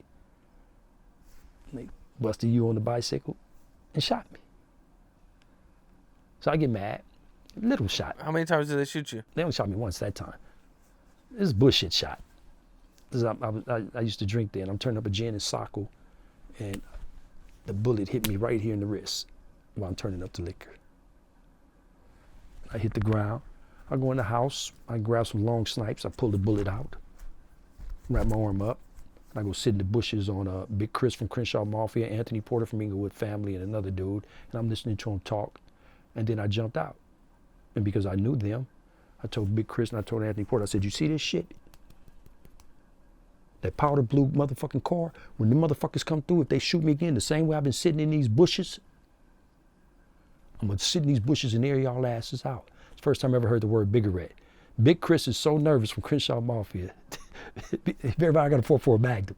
And they busted you on the bicycle and shot me. So I get mad. Little shot. How many times did they shoot you? They only shot me once that time. This is bullshit shot. I used to drink there, and I'm turning up a gin and Socko, and the bullet hit me right here in the wrist while I'm turning up the liquor. I hit the ground. I go in the house. I grab some long snipes. I pull the bullet out, wrap my arm up. I go sit in the bushes on Big Chris from Crenshaw Mafia, Anthony Porter from Inglewood Family, and another dude, and I'm listening to him talk. And then I jumped out. And because I knew them, I told Big Chris and I told Anthony Porter, I said, "You see this shit? That powder blue motherfucking car, when the motherfuckers come through, if they shoot me again, the same way I've been sitting in these bushes, I'm gonna sit in these bushes and air y'all asses out." It's the first time I ever heard the word biggerette. Big Chris is so nervous from Crenshaw Mafia. Everybody got a 4.4 Magnum.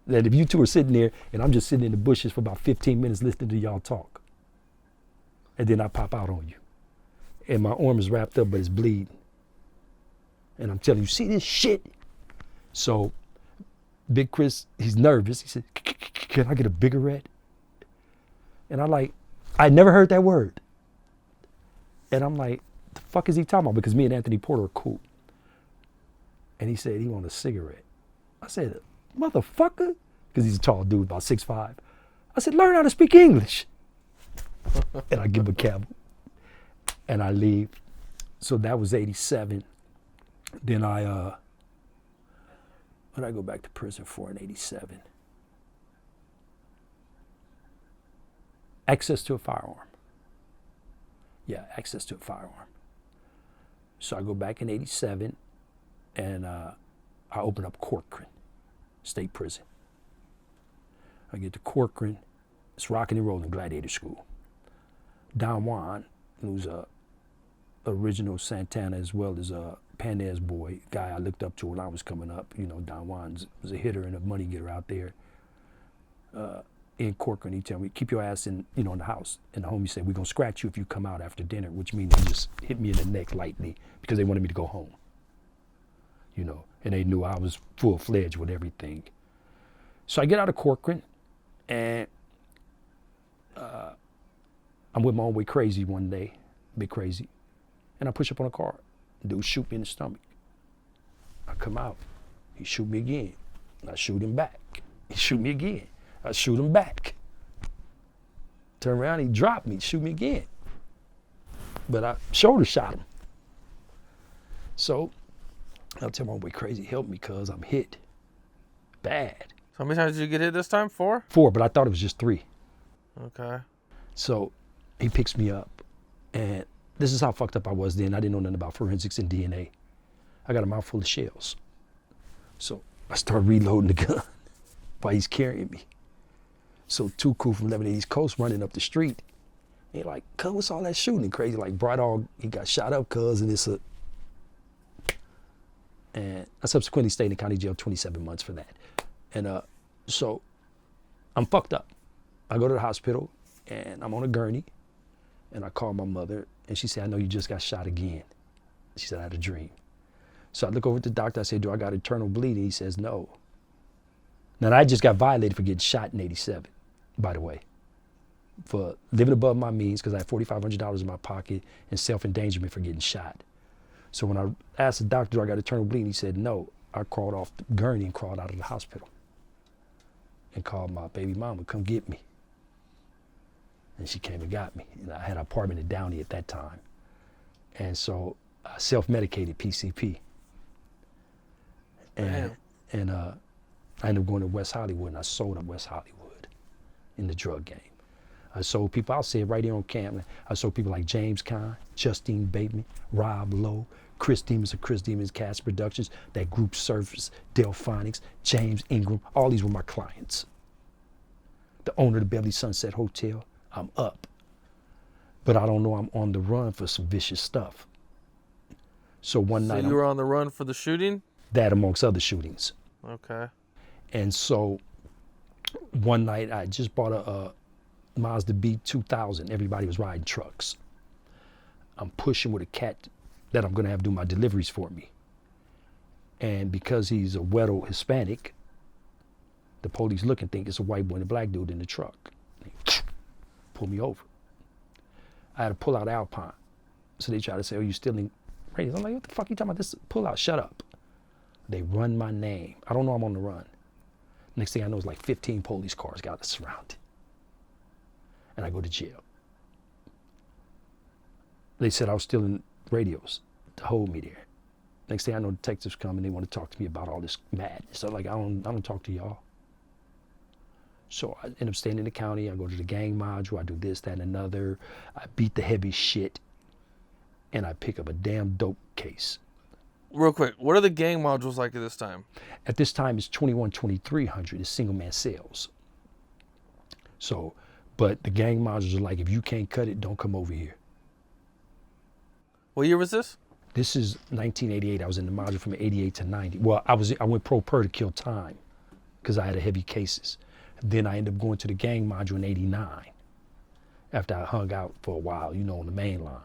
That if you two are sitting there and I'm just sitting in the bushes for about 15 minutes listening to y'all talk, and then I pop out on you. And my arm is wrapped up, but it's bleeding. And I'm telling you, "See this shit?" So Big Chris, he's nervous. He said, "Can I get a biggerette?" And I never heard that word. And I'm like, the fuck is he talking about? Because me and Anthony Porter are cool. And he said he wanted a cigarette. I said, "Motherfucker," because he's a tall dude, about 6'5". I said, "Learn how to speak English." And I give him a cab. And I leave. So that was '87. Then what did I go back to prison for in '87? Access to a firearm. Yeah, access to a firearm. So I go back in '87 and I open up Corcoran State Prison. I get to Corcoran. It's rocking and rolling gladiator school. Don Juan, who's a original Santana as well as a Panez boy, guy I looked up to when I was coming up. Don Juan was a hitter and a money getter out there. In Corcoran, he tell me, "Keep your ass in the house." And the homie said, "We're gonna scratch you if you come out after dinner," which means they just hit me in the neck lightly because they wanted me to go home. And they knew I was full-fledged with everything. So I get out of Corcoran and I'm with my own way crazy one day, big crazy, and I push up on a car. Dude shoot me in the stomach. I come out. He shoot me again. I shoot him back. He shoot me again. I shoot him back. Turn around, he dropped me, shoot me again. But I shoulder shot him. So I'll tell my own way crazy, help me, cuz I'm hit bad. So how many times did you get hit this time? 4? 4, but I thought it was just 3. Okay. So he picks me up, and this is how fucked up I was then. I didn't know nothing about forensics and DNA. I got a mouthful of shells. So I start reloading the gun while he's carrying me. So Tuku from 11 East Coast running up the street. And he like, "Cuz, what's all that shooting?" Crazy, like, Bright Dog, he got shot up, cuz, and it's a... And I subsequently stayed in county jail 27 months for that. And so I'm fucked up. I go to the hospital and I'm on a gurney and I call my mother and she said, I know you just got shot again. She said, I had a dream. So I look over at the doctor, I said, do I got internal bleeding? He says, no. Now I just got violated for getting shot in 87, by the way, for living above my means because I had $4,500 in my pocket and self-endangerment for getting shot. So when I asked the doctor, do I got internal bleeding? He said, no. I crawled off the gurney and crawled out of the hospital and called my baby mama, come get me. And she came and got me. And I had an apartment in Downey at that time. And so I self-medicated PCP. And I ended up going to West Hollywood and I sold up West Hollywood in the drug game. I sold people, I'll say it right here on camera. I sold people like James Caan, Justine Bateman, Rob Lowe, Chris Demons of Chris Demons Cast Productions, that group Surface, Delphonics, James Ingram, all these were my clients. The owner of the Beverly Sunset Hotel, I'm up. But I don't know I'm on the run for some vicious stuff. So one night. So you were on the run for the shooting? That amongst other shootings. Okay. And so one night I just bought a Mazda B2000. Everybody was riding trucks. I'm pushing with a cat that I'm gonna have do my deliveries for me. And because he's a Weddle Hispanic, the police look and think it's a white boy and a black dude in the truck. They pull me over. I had to pull out Alpine. So they try to say, oh, you stealing radios. I'm like, what the fuck are you talking about? This pull out, shut up. They run my name. I don't know I'm on the run. Next thing I know is like 15 police cars got us surrounded. And I go to jail. They said I was stealing radios to hold me there. Next thing I know, detectives come and they want to talk to me about all this madness. So like, I don't talk to y'all. So I end up staying in the county. I go to the gang module. I do this, that, and another. I beat the heavy shit. And I pick up a damn dope case. Real quick, what are the gang modules like at this time? At this time, it's 21-2300. It's single man sales. So, but the gang modules are like, if you can't cut it, don't come over here. What year was this? This is 1988. I was in the module from 88 to 90. Well, I went pro per to kill time because I had a heavy cases. Then I ended up going to the gang module in 89 after I hung out for a while, you know, on the main line.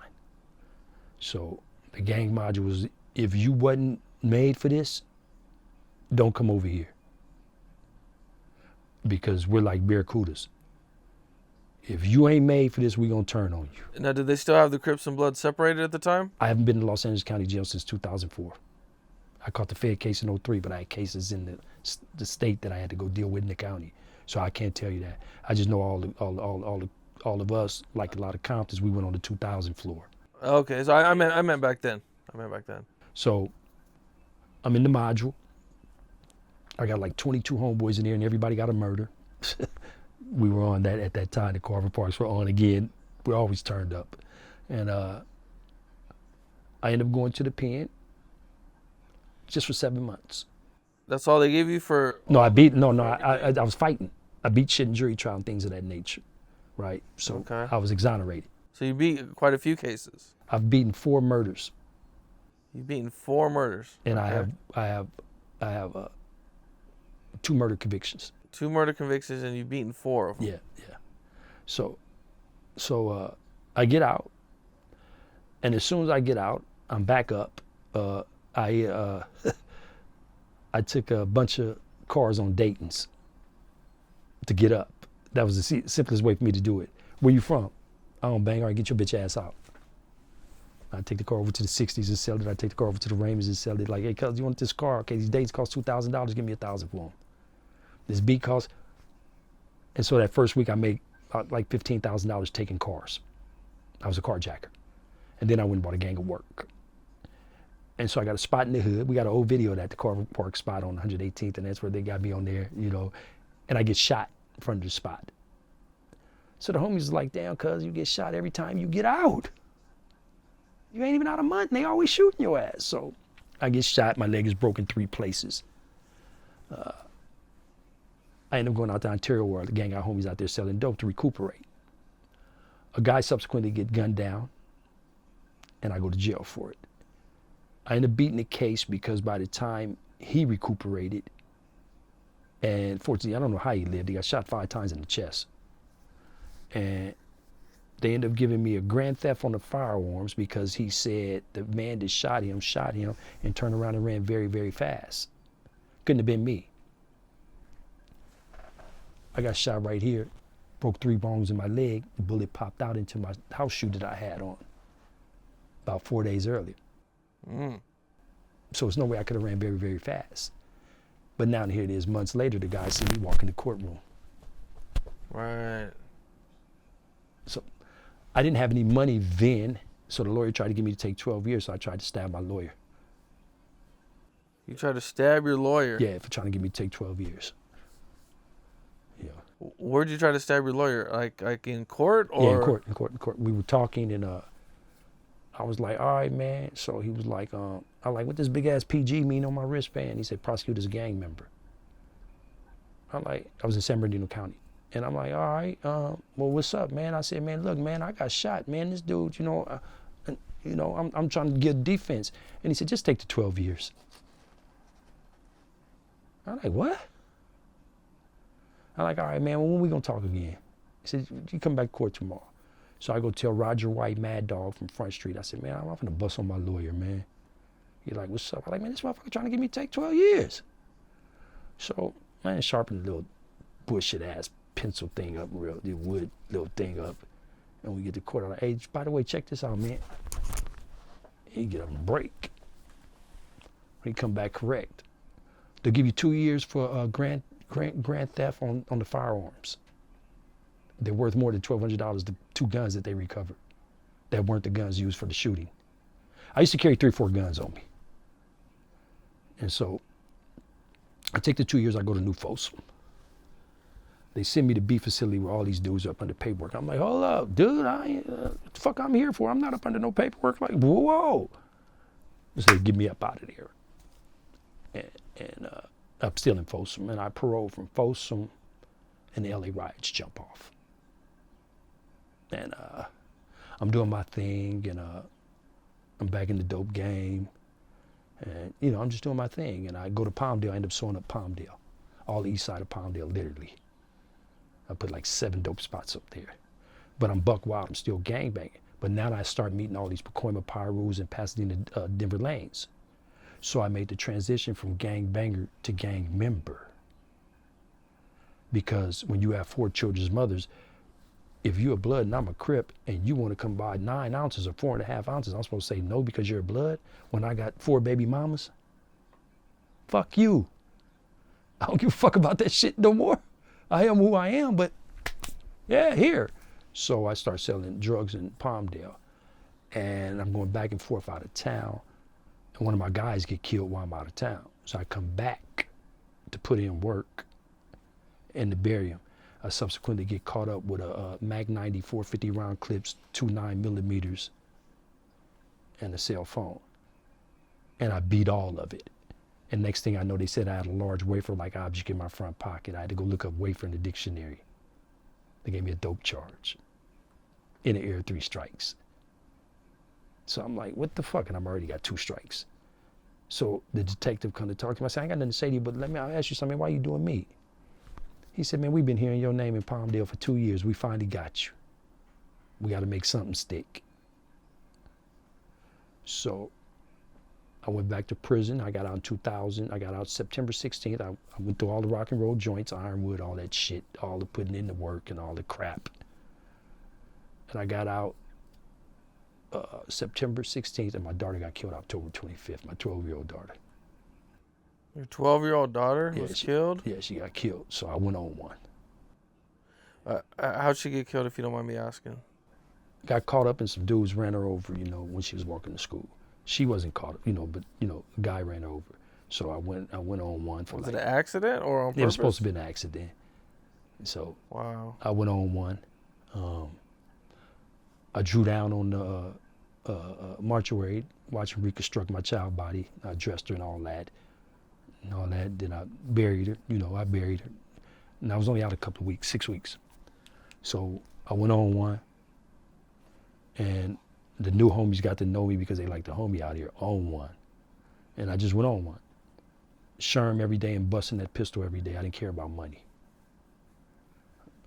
So the gang module was, if you wasn't made for this, don't come over here. Because we're like barracudas. If you ain't made for this, we gonna turn on you. Now, did they still have the Crips and Bloods separated at the time? I haven't been in Los Angeles County Jail since 2004. I caught the Fed case in 03, but I had cases in the state that I had to go deal with in the county. So I can't tell you that. I just know all of us, like a lot of Comptons, we went on the 2000 floor. Okay, so I meant back then. So I'm in the module. I got like 22 homeboys in there and everybody got a murder. We were on that at that time. The Carver Parks were on again. We always turned up. And I ended up going to the pen just for 7 months. That's all they gave you for? No, I was fighting. I beat shit in jury trial and things of that nature, right? So okay. I was exonerated. So you beat quite a few cases. I've beaten 4 murders. You've beaten 4 murders. And okay. I have 2 murder convictions. 2 murder convictions, and you've beaten 4 of them. Yeah. So I get out, and as soon as I get out, I'm back up. I took a bunch of cars on Dayton's to get up. That was the simplest way for me to do it. Where you from? I don't bang. All right, get your bitch ass out. I take the car over to the 60s and sell it. I take the car over to the Raymonds and sell it. Like, hey, cuz, you want this car? Okay, these Dayton's cost $2,000. Give me $1,000 for them. This beat cost. And so that first week I made like $15,000 taking cars. I was a carjacker. And then I went and bought a gang of work. And so I got a spot in the hood. We got an old video of that, the Carver Park spot on 118th, and that's where they got me on there, you know. And I get shot in front of the spot. So the homies was like, damn, cuz, you get shot every time you get out. You ain't even out a month, and they always shooting your ass. So I get shot, my leg is broken 3 places. I end up going out to Ontario where the gang got homies out there selling dope to recuperate. A guy subsequently get gunned down, and I go to jail for it. I ended up beating the case because by the time he recuperated, And fortunately, I don't know how he lived. He got shot 5 times in the chest. And they ended up giving me a grand theft on the firearms because he said the man that shot him and turned around and ran very, very fast. Couldn't have been me. I got shot right here, broke 3 bones in my leg. The bullet popped out into my house shoe that I had on about 4 days earlier. So there's no way I could have ran very, very fast. But now here it is, months later, the guy see me walk in the courtroom. Right. So I didn't have any money then, so the lawyer tried to get me to take 12 years, so I tried to stab my lawyer. You tried to stab your lawyer? Yeah, for trying to get me to take 12 years. Yeah. Where'd you try to stab your lawyer? Like in court? Or? Yeah, in court. We were talking, and I was like, all right, man. So he was like, I like, what this big ass PG mean on my wristband? He said, prosecutor's a gang member. I was in San Bernardino County. And I'm like, all right, well, what's up, man? I said, man, look, man, I got shot, man. This dude, I'm trying to get defense. And he said, just take the 12 years. I'm like, what? I'm like, all right, man, well, when we gonna talk again? He said, you come back to court tomorrow. So I go tell Roger White, Mad Dog from Front Street. I said, man, I'm gonna bust on my lawyer, man. He's like, what's up? I'm like, man, this motherfucker trying to get me to take 12 years. So, man, sharpened the little bullshit ass pencil thing up, the wood little thing up. And we get to court. I'm like, hey, by the way, check this out, man. He get a break. He come back correct. They'll give you 2 years for grand theft on the firearms. They're worth more than $1,200, the 2 guns that they recovered that weren't the guns used for the shooting. I used to carry 3 or 4 guns on me. And so I take the 2 years, I go to New Folsom. They send me to B facility where all these dudes are up under paperwork. I'm like, hold up, dude, what the fuck I'm here for? I'm not up under no paperwork. Like, whoa. So they get me up out of there. And I'm still in Folsom, and I parole from Folsom, and the LA riots jump off. And I'm doing my thing, and I'm back in the dope game. And, I'm just doing my thing. And I go to Palmdale, I end up sewing up Palmdale, all the east side of Palmdale, literally. I put like 7 dope spots up there. But I'm buck wild, I'm still gangbanging. But now I start meeting all these Pacoima Pyrus and Pasadena, Denver lanes. So I made the transition from gangbanger to gang member. Because when you have 4 children's mothers, if you're a blood and I'm a Crip and you want to come buy 9 ounces or 4.5 ounces, I'm supposed to say no because you're a blood when I got 4 baby mamas? Fuck you. I don't give a fuck about that shit no more. I am who I am, but yeah, here. So I start selling drugs in Palmdale, and I'm going back and forth out of town, and one of my guys get killed while I'm out of town. So I come back to put in work and to bury him. I subsequently get caught up with a Mag 90 450 round clips, 2 9mm, and a cell phone. And I beat all of it. And next thing I know, they said I had a large wafer-like object in my front pocket. I had to go look up wafer in the dictionary. They gave me a dope charge. In the air, 3 strikes. So I'm like, what the fuck? And I've already got 2 strikes. So the detective come to talk to me. I said, I ain't got nothing to say to you, but I'll ask you something. Why are you doing me? He said, man, we've been hearing your name in Palmdale for 2 years. We finally got you. We got to make something stick. So I went back to prison. I got out in 2000. I got out September 16th. I went through all the rock and roll joints, Ironwood, all that shit, all the putting in the work and all the crap. And I got out September 16th, and my daughter got killed October 25th, my 12-year-old daughter. Your 12-year-old daughter was killed? Yeah, she got killed, so I went on one. How'd she get killed, if you don't mind me asking? Got caught up and some dudes ran her over, when she was walking to school. She wasn't caught, but a guy ran her over. So I went on one for Was it an accident or on purpose? It was supposed to be an accident. So wow. I went on one. I drew down on the mortuary, watching reconstruct my child body. I dressed her and all that. Then I buried her. I buried her. And I was only out a couple of weeks, 6 weeks. So I went on one. And the new homies got to know me because they like the homie out here on one. And I just went on one. Sherm every day and busting that pistol every day. I didn't care about money.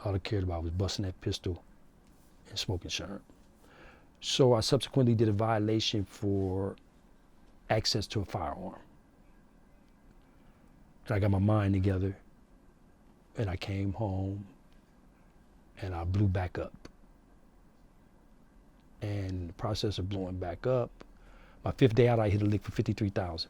All I cared about was busting that pistol and smoking Sherm. So I subsequently did a violation for access to a firearm. And I got my mind together and I came home and I blew back up. And in the process of blowing back up, my 5th day out, I hit a lick for 53,000.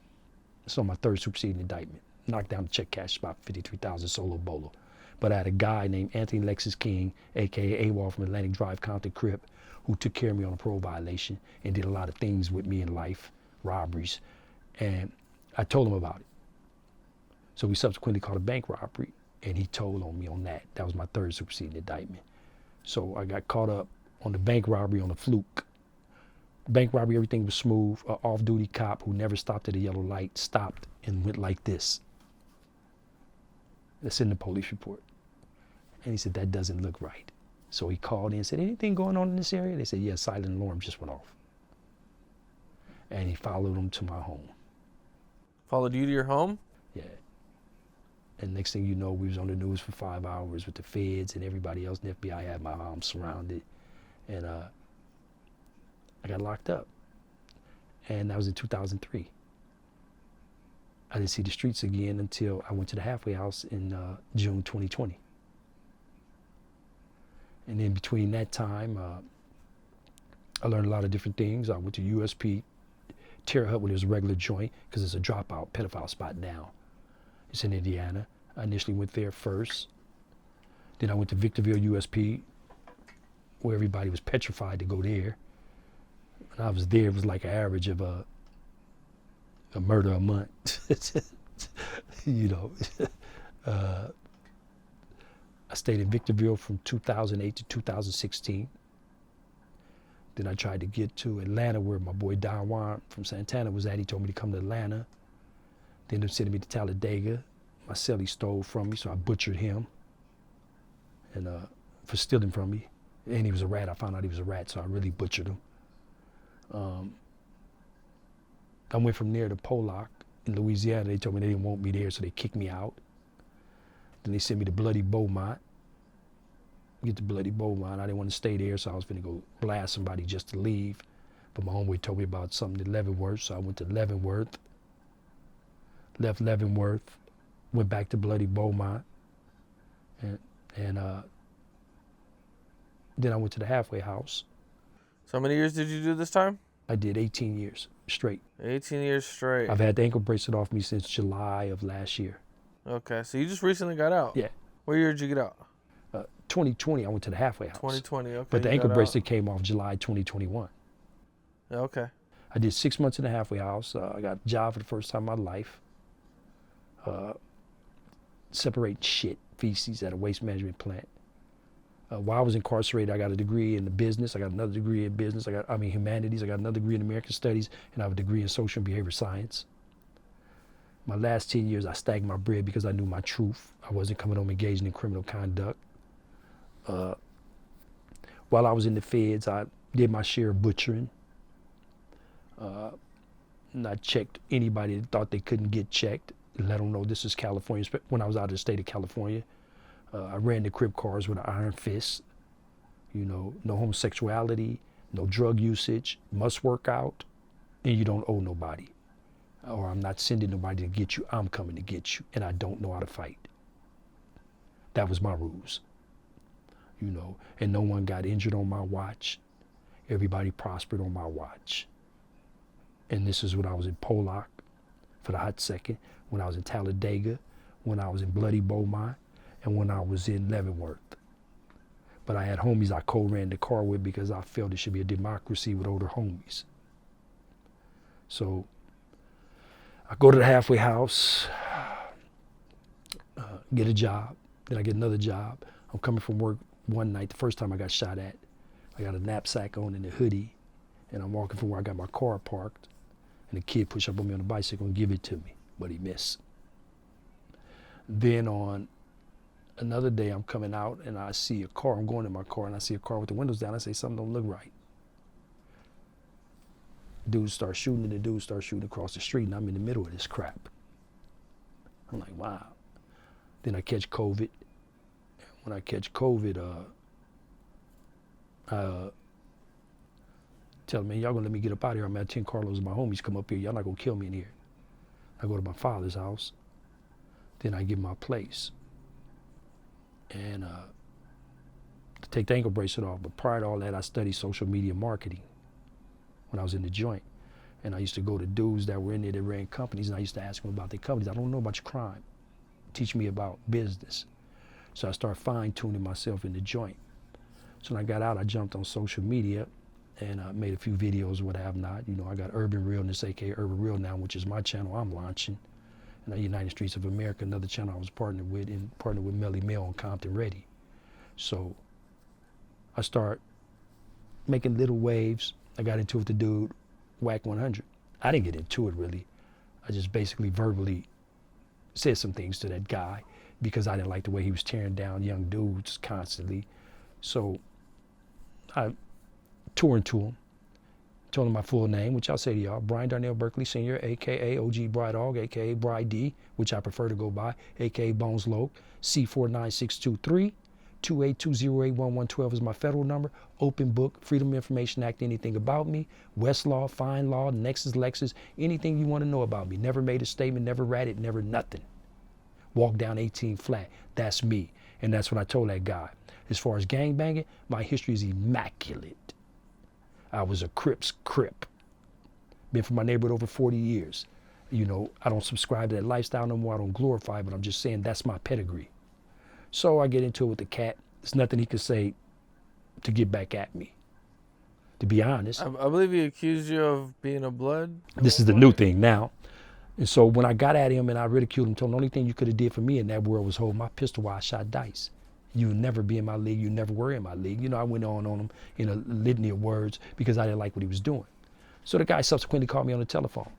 So my 3rd superseding indictment. Knocked down the check cash about 53,000 solo bolo. But I had a guy named Anthony Lexus King, AKA AWOL from Atlantic Drive, Compton, Crip, who took care of me on a parole violation and did a lot of things with me in life, robberies. And I told him about it. So we subsequently caught a bank robbery and he told on me on that. That was my 3rd superseding indictment. So I got caught up on the bank robbery on a fluke. Bank robbery, everything was smooth. An off-duty cop who never stopped at a yellow light stopped and went like this. That's in the police report. And he said, that doesn't look right. So he called in and said, anything going on in this area? They said, yeah, silent alarm just went off. And he followed them to my home. Followed you to your home? Yeah. And next thing you know, we was on the news for 5 hours with the feds and everybody else. And the FBI had my arms surrounded. And I got locked up. And that was in 2003. I didn't see the streets again until I went to the halfway house in June 2020. And in between that time, I learned a lot of different things. I went to USP, Terre Haute, where there's a regular joint, because it's a dropout pedophile spot now. It's in Indiana. I initially went there first. Then I went to Victorville, USP, where everybody was petrified to go there. When I was there, it was like an average of a murder a month. You know. I stayed in Victorville from 2008 to 2016. Then I tried to get to Atlanta, where my boy Don Juan from Santana was at. He told me to come to Atlanta. They ended up sending me to Talladega. My cellie stole from me, so I butchered him and for stealing from me. And he was a rat. I found out he was a rat, so I really butchered him. I went from there to Pollock in Louisiana. They told me they didn't want me there, so they kicked me out. Then they sent me to Bloody Beaumont. Get to Bloody Beaumont. I didn't want to stay there, so I was going to go blast somebody just to leave. But my homeboy told me about something at Leavenworth, so I went to Leavenworth. Left Leavenworth, went back to Bloody Beaumont, and then I went to the halfway house. So how many years did you do this time? I did 18 years straight. 18 years straight. I've had the ankle bracelet off me since July of last year. Okay, so you just recently got out? Yeah. What year did you get out? 2020, I went to the halfway house. 2020, okay. But the ankle bracelet came off July 2021. Okay. I did 6 months in the halfway house. I got a job for the first time in my life. Separating shit, feces at a waste management plant. While I was incarcerated, I got a degree in the business. I got another degree in business. Humanities. I got another degree in American Studies, and I have a degree in social and behavior science. My last 10 years, I stacked my bread because I knew my truth. I wasn't coming home engaging in criminal conduct. While I was in the feds, I did my share of butchering. And I checked anybody that thought they couldn't get checked, and let them know this is California. When I was out of the state of California, I ran the Crip cars with an iron fist. You know, no homosexuality, no drug usage, must work out, and you don't owe nobody. Or I'm not sending nobody to get you, I'm coming to get you, and I don't know how to fight. That was my rules. You know, and no one got injured on my watch. Everybody prospered on my watch. And this is when I was in Pollock for the hot second, when I was in Talladega, when I was in Bloody Beaumont, and when I was in Leavenworth. But I had homies I co-ran the car with because I felt it should be a democracy with older homies. So I go to the halfway house, get a job, then I get another job. I'm coming from work one night, the first time I got shot at. I got a knapsack on and a hoodie, and I'm walking from where I got my car parked, and a kid pushed up on me on a bicycle and give it to me, but he missed. Then on another day, I'm coming out and I see a car. I'm going in my car and I see a car with the windows down. I say, something don't look right. Dudes start shooting and the dudes start shooting across the street, and I'm in the middle of this crap. I'm like, wow. Then I catch COVID. When I catch COVID, I tell them, man, y'all gonna let me get up out of here. I'm at 10 Carlos and my homies come up here. Y'all not gonna kill me in here. I go to my father's house. Then I give him my place. And to take the ankle bracelet off. But prior to all that, I studied social media marketing when I was in the joint. And I used to go to dudes that were in there that ran companies, and I used to ask them about their companies. I don't know about your crime. Teach me about business. So I started fine-tuning myself in the joint. So when I got out, I jumped on social media and made a few videos, what have not. You know, I got Urban Realness, aka Urban Real now, which is my channel I'm launching. And United Streets of America, another channel I was partnered with, and partnered with Melly Mel on Compton Ready. So I start making little waves. I got into it with the dude, Wack100. I didn't get into it really. I just basically verbally said some things to that guy because I didn't like the way he was tearing down young dudes constantly. So I toured to him, told him my full name, which I'll say to y'all, Brian Darnell Berkeley Sr., aka OG Bry Dog, aka Bry D, which I prefer to go by, aka Bones Low, C49623. 282081112 is my federal number. Open book, Freedom of Information Act, anything about me. Westlaw, Fine Law, Nexus, Lexus, anything you want to know about me. Never made a statement, never ratted, never nothing. Walk down 18 flat. That's me. And that's what I told that guy. As far as gangbanging, my history is immaculate. I was a Crip's Crip. Been from my neighborhood over 40 years. You know, I don't subscribe to that lifestyle no more. I don't glorify it, but I'm just saying that's my pedigree. So I get into it with the cat. There's nothing he could say to get back at me, to be honest. I believe he accused you of being a blood. This is the new thing now. And so when I got at him and I ridiculed him, told him the only thing you could have did for me in that world was hold my pistol while I shot dice. You'll never be in my league. You never were in my league. You know, I went on him in a litany of words because I didn't like what he was doing. So the guy subsequently called me on the telephone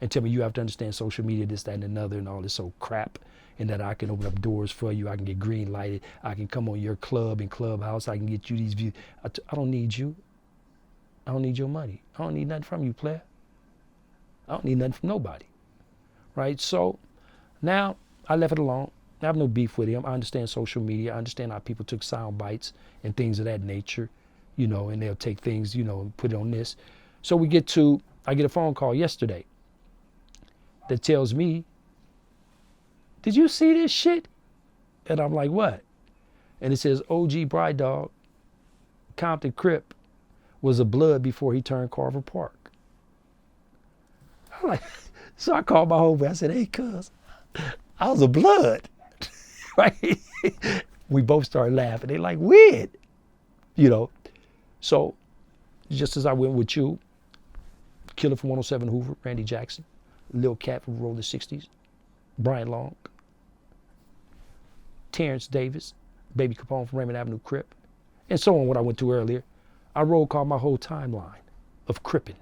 and tell me, you have to understand social media, this, that, and another, and all this old crap, and that I can open up doors for you. I can get green lighted. I can come on your club and clubhouse. I can get you these views. I don't need you. I don't need your money. I don't need nothing from you, player. I don't need nothing from nobody, right? So now I left it alone. I have no beef with him. I understand social media. I understand how people took sound bites and things of that nature, you know, and they'll take things, you know, and put it on this. So I get a phone call yesterday that tells me, did you see this shit? And I'm like, what? And it says, OG Bry Dog, Compton Crip, was a blood before he turned Carver Park. I'm like, so I called my homie. I said, hey, cuz, I was a blood. Right? We both started laughing. They like, weird. You know? So just as I went with you, Killer from 107 Hoover, Randy Jackson, Lil Cat from Rolling 60s, Brian Long, Terrence Davis, Baby Capone from Raymond Avenue Crip, and so on, what I went to earlier. I roll called my whole timeline of cripping.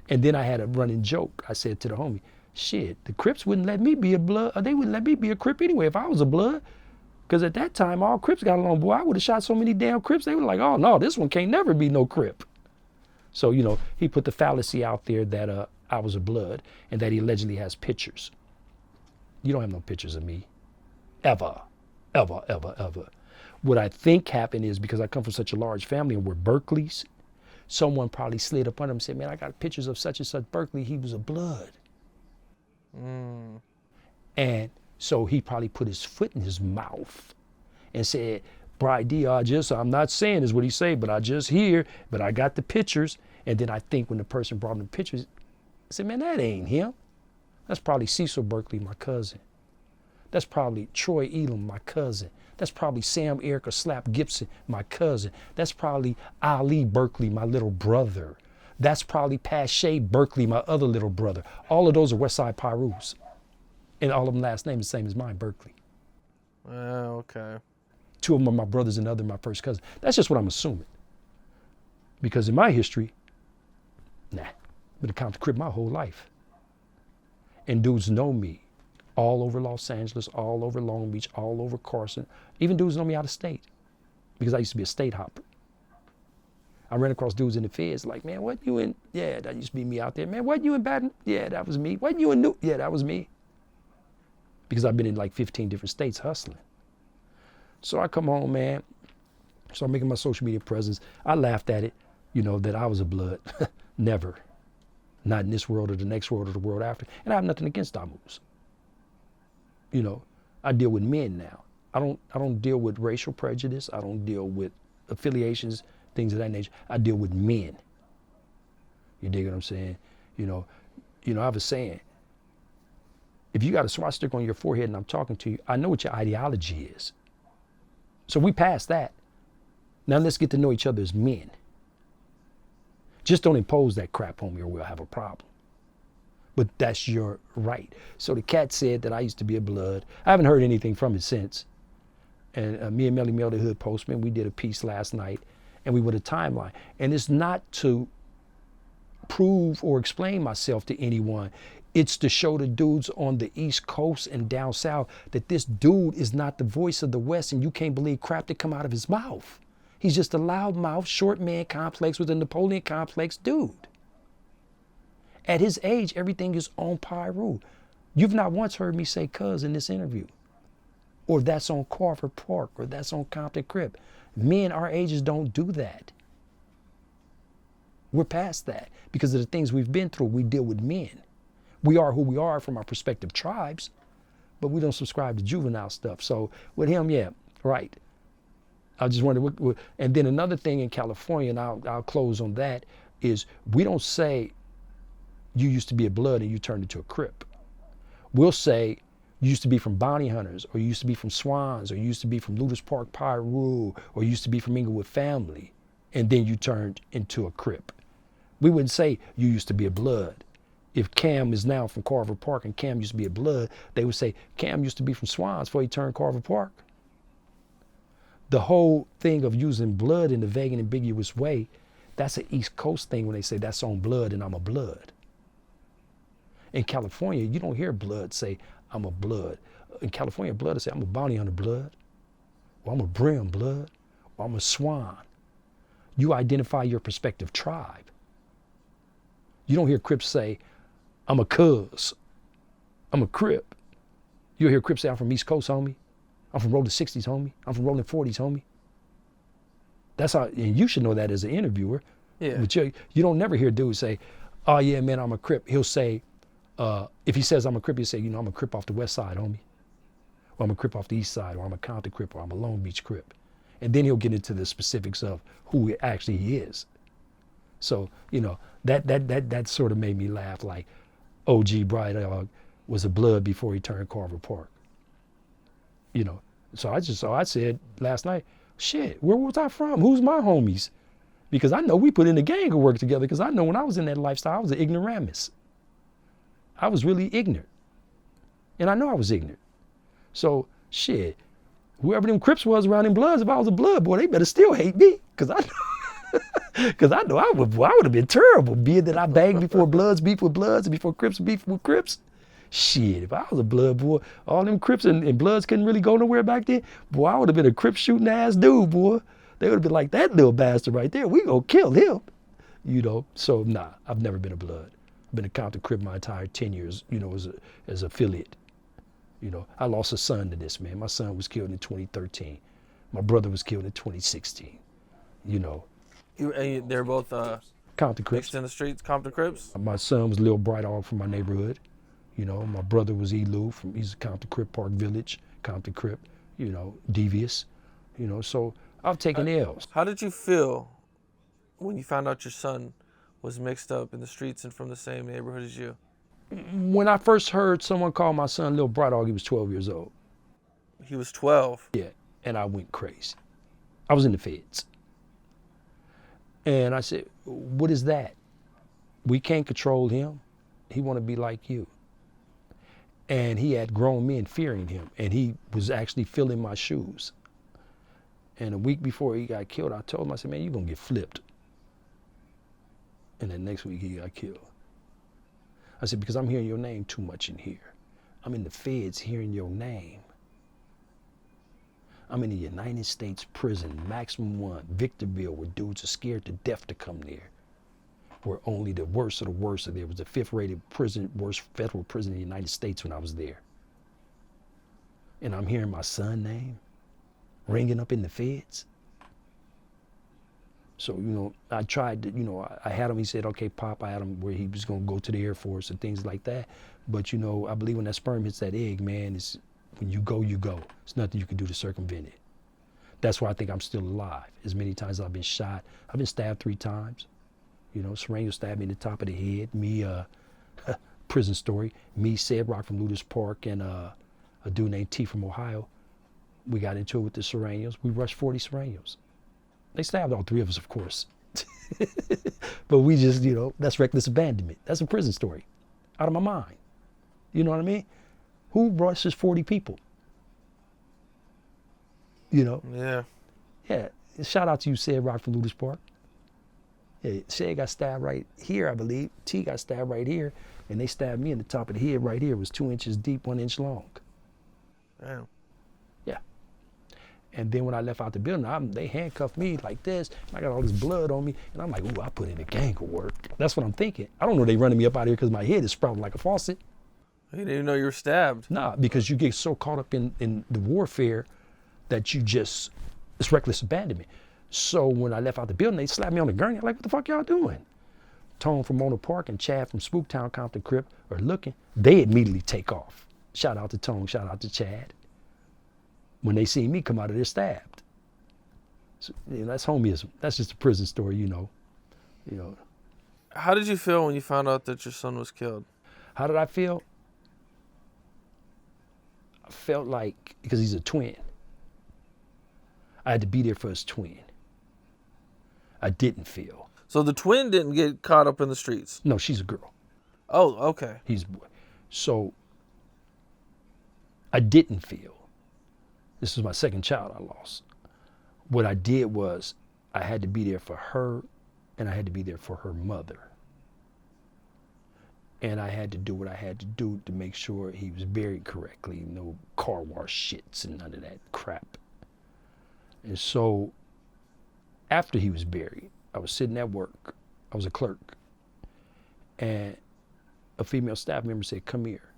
And then I had a running joke. I said to the homie, shit, the Crips wouldn't let me be a blood, or they wouldn't let me be a Crip anyway if I was a blood. Because at that time, all Crips got along. Boy, I would have shot so many damn Crips. They were like, oh no, this one can't never be no Crip. So, you know, he put the fallacy out there that I was a blood and that he allegedly has pictures. You don't have no pictures of me. Ever, ever, ever, ever. What I think happened is because I come from such a large family and we're Berkeleys, someone probably slid up on him and said, man, I got pictures of such and such Berkeley. He was a blood. And so he probably put his foot in his mouth and said, Bry D, I'm not saying is what he say, but I just hear, but I got the pictures. And then I think when the person brought him the pictures, I said, man, that ain't him. That's probably Cecil Berkeley, my cousin. That's probably Troy Elam, my cousin. That's probably Sam Erica Slap Gibson, my cousin. That's probably Ali Berkeley, my little brother. That's probably Pache Berkeley, my other little brother. All of those are Westside Pyrus. And all of them last name is the same as mine, Berkeley. Okay. Two of them are my brothers and the other my first cousin. That's just what I'm assuming. Because in my history, been a Compton Crip my whole life. And dudes know me all over Los Angeles, all over Long Beach, all over Carson. Even dudes know me out of state because I used to be a state hopper. I ran across dudes in the feds like, man, what you in? Yeah, that used to be me out there. Man, what you in Baton? Yeah, that was me. What you in New? Yeah, that was me. Because I've been in like 15 different states hustling. So I come home, man, start making my social media presence. I laughed at it, that I was a blood. Never. Not in this world or the next world or the world after. And I have nothing against Damus. I deal with men now. I don't deal with racial prejudice. I don't deal with affiliations, things of that nature. I deal with men. You dig what I'm saying? I have a saying. If you got a swastika on your forehead and I'm talking to you, I know what your ideology is. So we passed that. Now let's get to know each other as men. Just don't impose that crap on me or we'll have a problem. But that's your right. So the cat said that I used to be a blood. I haven't heard anything from it since. And me and Melly Mel, the Hood Postman, we did a piece last night and we were a timeline. And it's not to prove or explain myself to anyone. It's to show the dudes on the East Coast and down south that this dude is not the voice of the West and you can't believe crap that come out of his mouth. He's just a loudmouth, short man complex with a Napoleon complex dude. At his age, everything is on Pyru. You've not once heard me say cuz in this interview. Or that's on Carver Park, or that's on Compton Crip. Men our ages don't do that. We're past that. Because of the things we've been through, we deal with men. We are who we are from our respective tribes, but we don't subscribe to juvenile stuff. So with him, yeah, right. I just wonder, and then another thing in California, and I'll close on that, is we don't say you used to be a blood and you turned into a Crip. We'll say you used to be from Bounty Hunters, or you used to be from Swans, or you used to be from Luders Park Pyru, or you used to be from Inglewood Family, and then you turned into a Crip. We wouldn't say you used to be a blood. If Cam is now from Carver Park and Cam used to be a blood, they would say Cam used to be from Swans before he turned Carver Park. The whole thing of using blood in a vague and ambiguous way, that's an East Coast thing when they say that's on blood and I'm a blood. In California, you don't hear blood say, I'm a blood. In California, blood will say, I'm a bounty hunter blood, or I'm a brim blood, or I'm a swan. You identify your prospective tribe. You don't hear Crips say, I'm a cuz, I'm a Crip. You'll hear Crips say, I'm from East Coast, homie. I'm from rolling 60s, homie. I'm from rolling 40s, homie. That's how, and you should know that as an interviewer. Yeah. But you don't never hear dudes say, oh yeah, man, I'm a Crip. He'll say, if he says I'm a Crip, he'll say, I'm a Crip off the west side, homie. Or I'm a Crip off the east side, or I'm a Compton Crip, or I'm a Long Beach Crip. And then he'll get into the specifics of who he actually is. So, that sort of made me laugh, like OG Bright Dog was a blood before he turned Carver Park. So I said last night, shit, where was I from? Who's my homies? Because I know we put in a gang of work together, because I know when I was in that lifestyle, I was an ignoramus. I was really ignorant. And I know I was ignorant. So, shit, whoever them Crips was around them Bloods, if I was a blood, boy, they better still hate me. Because I know I would have been terrible, being that I banged before Bloods beef with Bloods and before Crips beef with Crips. Shit, if I was a blood, boy, all them Crips and Bloods couldn't really go nowhere back then, boy, I would have been a Crip shooting ass dude, boy. They would have been like, that little bastard right there, we gonna kill him. So nah, I've never been a blood. I've been a Compton Crip my entire 10 years, as affiliate. I lost a son to this, man. My son was killed in 2013. My brother was killed in 2016. They're both Compton Crips. mixed in the streets, Compton Crips? My son was Lil Bright Dog from my neighborhood. My brother was Elu he's a Compton Crip, Park Village, Compton Crip, devious. So I've taken L's. How did you feel when you found out your son was mixed up in the streets and from the same neighborhood as you? When I first heard someone call my son Lil Bright Dog, he was 12 years old. He was 12? Yeah, and I went crazy. I was in the feds. And I said, what is that? We can't control him. He want to be like you. And he had grown men fearing him, and he was actually filling my shoes. And a week before he got killed, I told him, I said, man, you're going to get flipped. And then next week he got killed. I said, because I'm hearing your name too much in here. I'm in the feds hearing your name. I'm in the United States prison, maximum one, Victorville, where dudes are scared to death to come there. Where only the worst of the worst are there. It was the 5th rated prison, worst federal prison in the United States when I was there. And I'm hearing my son's name ringing up in the feds. So, you know, I tried to, you know, I had him, he said, okay, Pop, I had him where he was going to go to the Air Force and things like that. But, you know, I believe when that sperm hits that egg, man, it's, when you go, you go. There's nothing you can do to circumvent it. That's why I think I'm still alive. As many times as I've been shot, I've been stabbed 3 times. You know, Sereno stabbed me in the top of the head. Me, prison story. Me, Sid Rock from Ludus Park, and a dude named T from Ohio. We got into it with the Serenos. We rushed 40 Serenos. They stabbed all 3 of us, of course. But we just, you know, that's reckless abandonment. That's a prison story. Out of my mind. You know what I mean? Who rushes 40 people? You know? Yeah. Yeah. Shout out to you, Sid Rock from Ludus Park. Yeah, Shay got stabbed right here, I believe. T got stabbed right here, and they stabbed me in the top of the head right here. It was 2 inches deep, 1 inch long. Damn. Yeah. And then when I left out the building, they handcuffed me like this, and I got all this blood on me, and I'm like, ooh, I put in a gang of work. That's what I'm thinking. I don't know they running me up out of here because my head is sprouting like a faucet. You didn't even know you were stabbed. Nah, because you get so caught up in the warfare that you just, it's reckless abandonment. So when I left out the building, they slapped me on the gurney. I'm like, what the fuck y'all doing? Tone from Mona Park and Chad from Spooktown, Compton, Crip are looking. They immediately take off. Shout out to Tone, shout out to Chad. When they see me come out of there stabbed. So, you know, that's homeism. That's just a prison story, you know. You know. How did you feel when you found out that your son was killed? How did I feel? I felt like, because he's a twin, I had to be there for his twin. I didn't feel. So the twin didn't get caught up in the streets? No, she's a girl. Oh, okay. He's a boy. So I didn't feel. This was my second child I lost. What I did was I had to be there for her, and I had to be there for her mother. And I had to do what I had to do to make sure he was buried correctly. No car wash shits and none of that crap. And so after he was buried, I was sitting at work. I was a clerk. And a female staff member said, come here.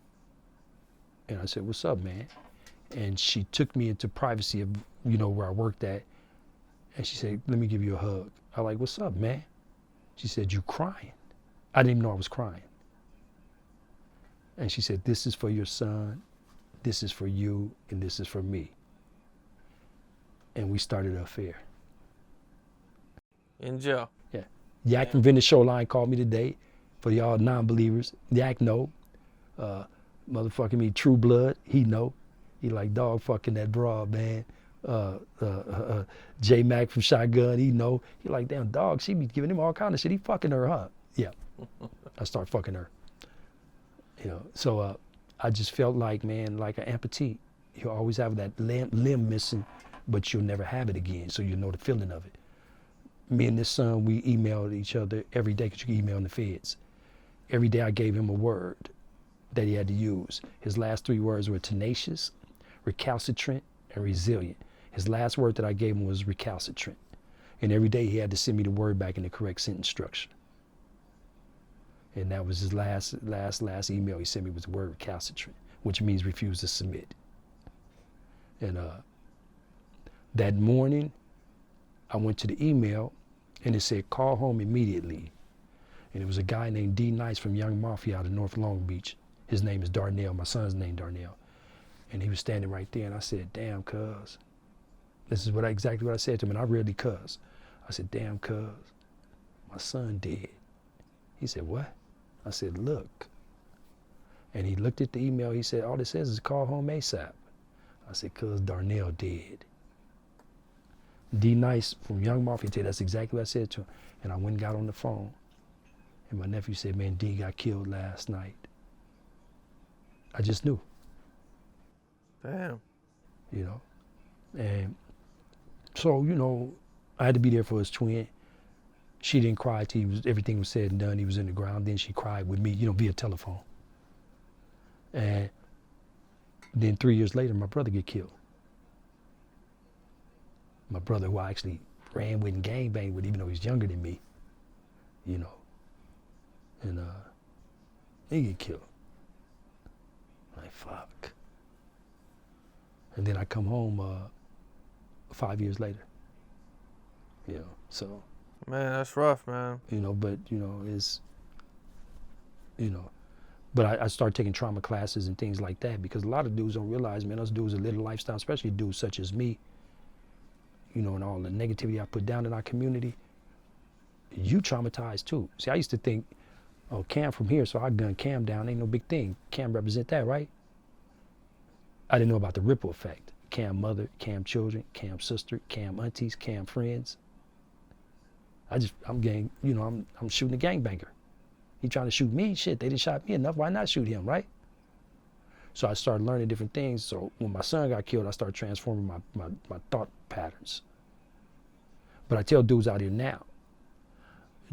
And I said, what's up, man? And she took me into privacy of, you know, where I worked at. And she said, let me give you a hug. I like, what's up, man? She said, you crying? I didn't even know I was crying. And she said, this is for your son, this is for you, and this is for me. And we started an affair. In jail? Yeah. Yak from Venice Shoreline called me today. For y'all non-believers, Yak know. Motherfucking me, True Blood, he know. He like, dog fucking that broad, man. J Mac from Shotgun, he know. He like, damn, dog, she be giving him all kind of shit. He fucking her, huh? Yeah. I start fucking her. You know, so I just felt like, man, like an amputee. You always have that limb missing, but you'll never have it again, so you know the feeling of it. Me and this son, we emailed each other every day, because you can email in the feds. Every day I gave him a word that he had to use. His last 3 words were tenacious, recalcitrant, and resilient. His last word that I gave him was recalcitrant. And every day he had to send me the word back in the correct sentence structure. And that was his last email he sent me was the word recalcitrant, which means refuse to submit. And that morning, I went to the email and it said, call home immediately. And it was a guy named D Nice from Young Mafia out of North Long Beach. His name is Darnell, my son's name Darnell. And he was standing right there and I said, damn, cuz. This is exactly what I said to him, and I really cuz. I said, damn, cuz, my son dead. He said, what? I said, look. And he looked at the email, he said, all it says is call home ASAP. I said, cuz Darnell dead. D Nice from Young Mafia, that's exactly what I said to him. And I went and got on the phone. And my nephew said, man, D got killed last night. I just knew. Damn. You know? And so, you know, I had to be there for his twin. She didn't cry till everything was said and done. He was in the ground. Then she cried with me, you know, via telephone. And then 3 years later, my brother get killed. My brother, who I actually ran with and gangbanged with, even though he's younger than me, you know, and he get killed. Like, fuck. And then I come home 5 years later, you know, so. Man, that's rough, man. You know, but, you know, it's, you know, but I started taking trauma classes and things like that because a lot of dudes don't realize, man, us dudes that live a lifestyle, especially dudes such as me, you know, and all the negativity I put down in our community, you traumatized too. See, I used to think, oh, Cam from here, so I gun Cam down, ain't no big thing. Cam represent that, right? I didn't know about the ripple effect. Cam mother, Cam children, Cam sister, Cam aunties, Cam friends. I'm shooting a gangbanger. He trying to shoot me, shit, they didn't shot me enough, why not shoot him, right? So I started learning different things. So when my son got killed, I started transforming my thought patterns. But I tell dudes out here now,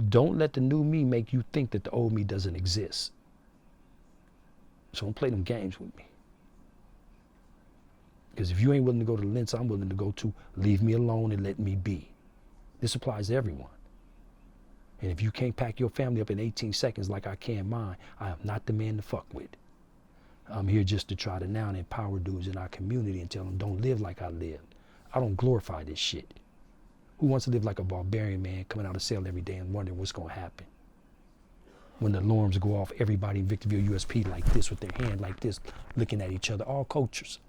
don't let the new me make you think that the old me doesn't exist. So don't play them games with me. Because if you ain't willing to go to the lengths I'm willing to go to, leave me alone and let me be. This applies to everyone. And if you can't pack your family up in 18 seconds like I can mine, I am not the man to fuck with. I'm here just to try to now empower dudes in our community and tell them don't live like I lived. I don't glorify this shit. Who wants to live like a barbarian man coming out of cell every day and wondering what's gonna happen? When the alarms go off, everybody in Victorville USP like this with their hand like this, looking at each other, all cultures,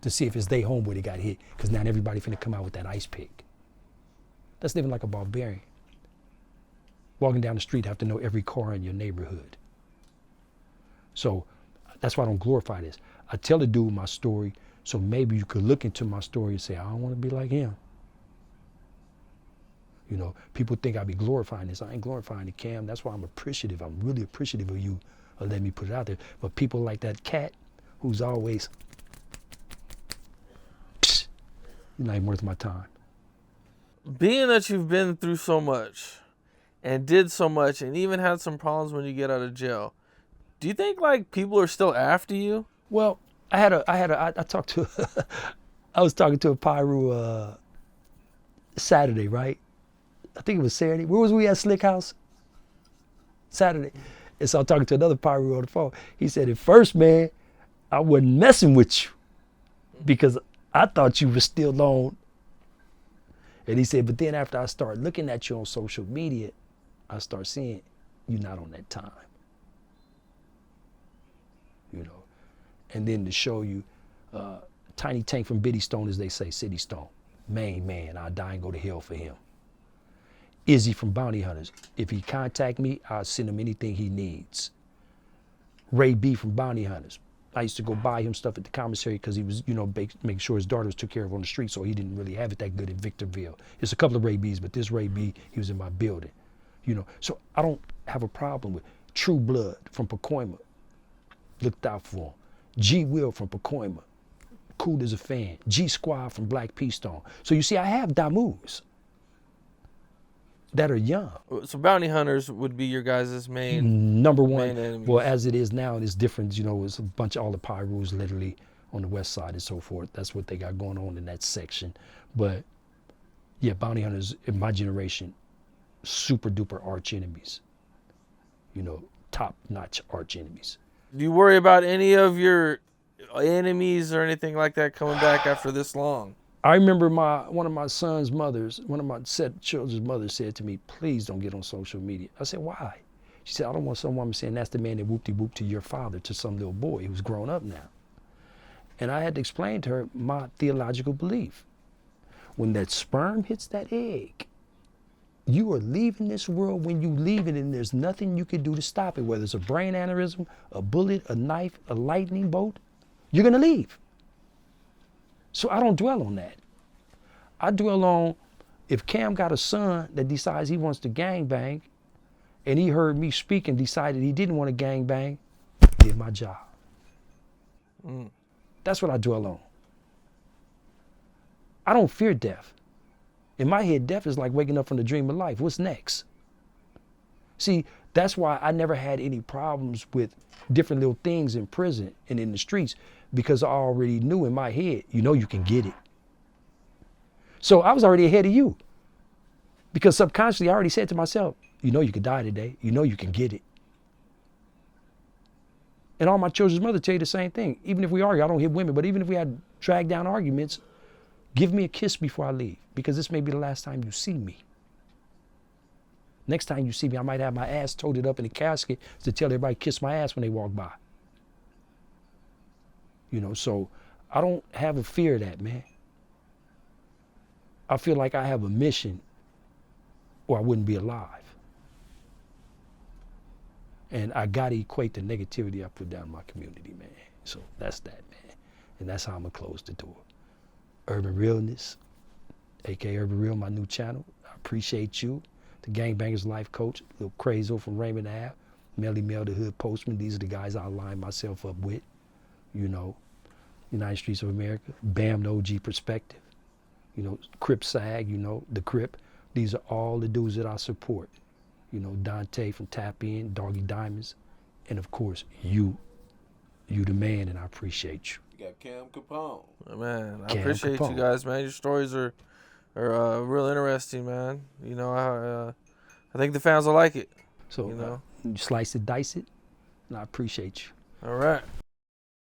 to see if it's their homeboy that got hit, because now everybody finna come out with that ice pick. That's living like a barbarian. Walking down the street, have to know every car in your neighborhood. So that's why I don't glorify this. I tell the dude my story, so maybe you could look into my story and say, I don't want to be like him. You know, people think I be glorifying this. I ain't glorifying it, Cam. That's why I'm appreciative. I'm really appreciative of you letting me put it out there. But people like that cat who's always, you're not even worth my time. Being that you've been through so much and did so much and even had some problems when you get out of jail, do you think like people are still after you? Well, I talked to, I was talking to a Pyru Saturday, right? I think it was Saturday. Where was we at Slick House? Saturday. And so I'm talking to another Pyru on the phone. He said, at first, man, I wasn't messing with you because I thought you were still on. And he said, but then after I start looking at you on social media, I start seeing you're not on that time. You know, and then to show you Tiny Tank from Biddy Stone, as they say, City Stone, main man, I'll die and go to hell for him. Izzy from Bounty Hunters, if he contact me, I'll send him anything he needs. Ray B from Bounty Hunters, I used to go buy him stuff at the commissary because he was, you know, making sure his daughter was took care of on the street, so he didn't really have it that good in Victorville. There's a couple of Ray B's, but this Ray B, he was in my building, you know. So I don't have a problem with True Blood from Pacoima, looked out for him. G Will from Pacoima, cool as a fan. G Squad from Black Peastone. So you see, I have Damus that are young. So Bounty Hunters would be your guys' main number one. Main enemies. Well, as it is now, it's different. You know, it's a bunch of all the Pyrus literally on the west side and so forth. That's what they got going on in that section. But yeah, Bounty Hunters in my generation, super duper arch enemies. You know, top notch arch enemies. Do you worry about any of your enemies or anything like that coming back after this long? I remember one of my son's mothers, one of my children's mothers said to me, please don't get on social media. I said, why? She said, I don't want some woman saying that's the man that whoop-de-whoop to your father, to some little boy who's grown up now. And I had to explain to her my theological belief. When that sperm hits that egg, you are leaving this world when you leave it, and there's nothing you can do to stop it, whether it's a brain aneurysm, a bullet, a knife, a lightning bolt, you're gonna leave. So I don't dwell on that. I dwell on, if Cam got a son that decides he wants to gangbang, and he heard me speak and decided he didn't want to gangbang, did my job. That's what I dwell on. I don't fear death. In my head, death is like waking up from the dream of life. What's next? See, that's why I never had any problems with different little things in prison and in the streets, because I already knew in my head, you know you can get it. So I was already ahead of you. Because subconsciously I already said to myself, you know you could die today. You know you can get it. And all my children's mother tell you the same thing. Even if we argue, I don't hit women, but even if we had dragged down arguments, give me a kiss before I leave, because this may be the last time you see me. Next time you see me, I might have my ass toted up in a casket to tell everybody kiss my ass when they walk by. You know, so I don't have a fear of that, man. I feel like I have a mission or I wouldn't be alive. And I gotta equate the negativity I put down in my community, man. So that's that, man. And that's how I'm gonna close the door. Urban Realness, aka Urban Real, my new channel. I appreciate you. The Gangbangers Life Coach, Lil Crazo from Raymond Ave, Melly Mel the Hood Postman. These are the guys I line myself up with. You know, United Streets of America, BAM the OG Perspective. You know, Crip Sag, you know, the Crip. These are all the dudes that I support. You know, Dante from Tap In, Doggy Diamonds, and of course, you the man, and I appreciate you. You got Cam Capone. Man, I appreciate you guys, man. Your stories are real interesting, man. You know, I think the fans will like it. So, you know, you slice it, dice it, and I appreciate you. All right.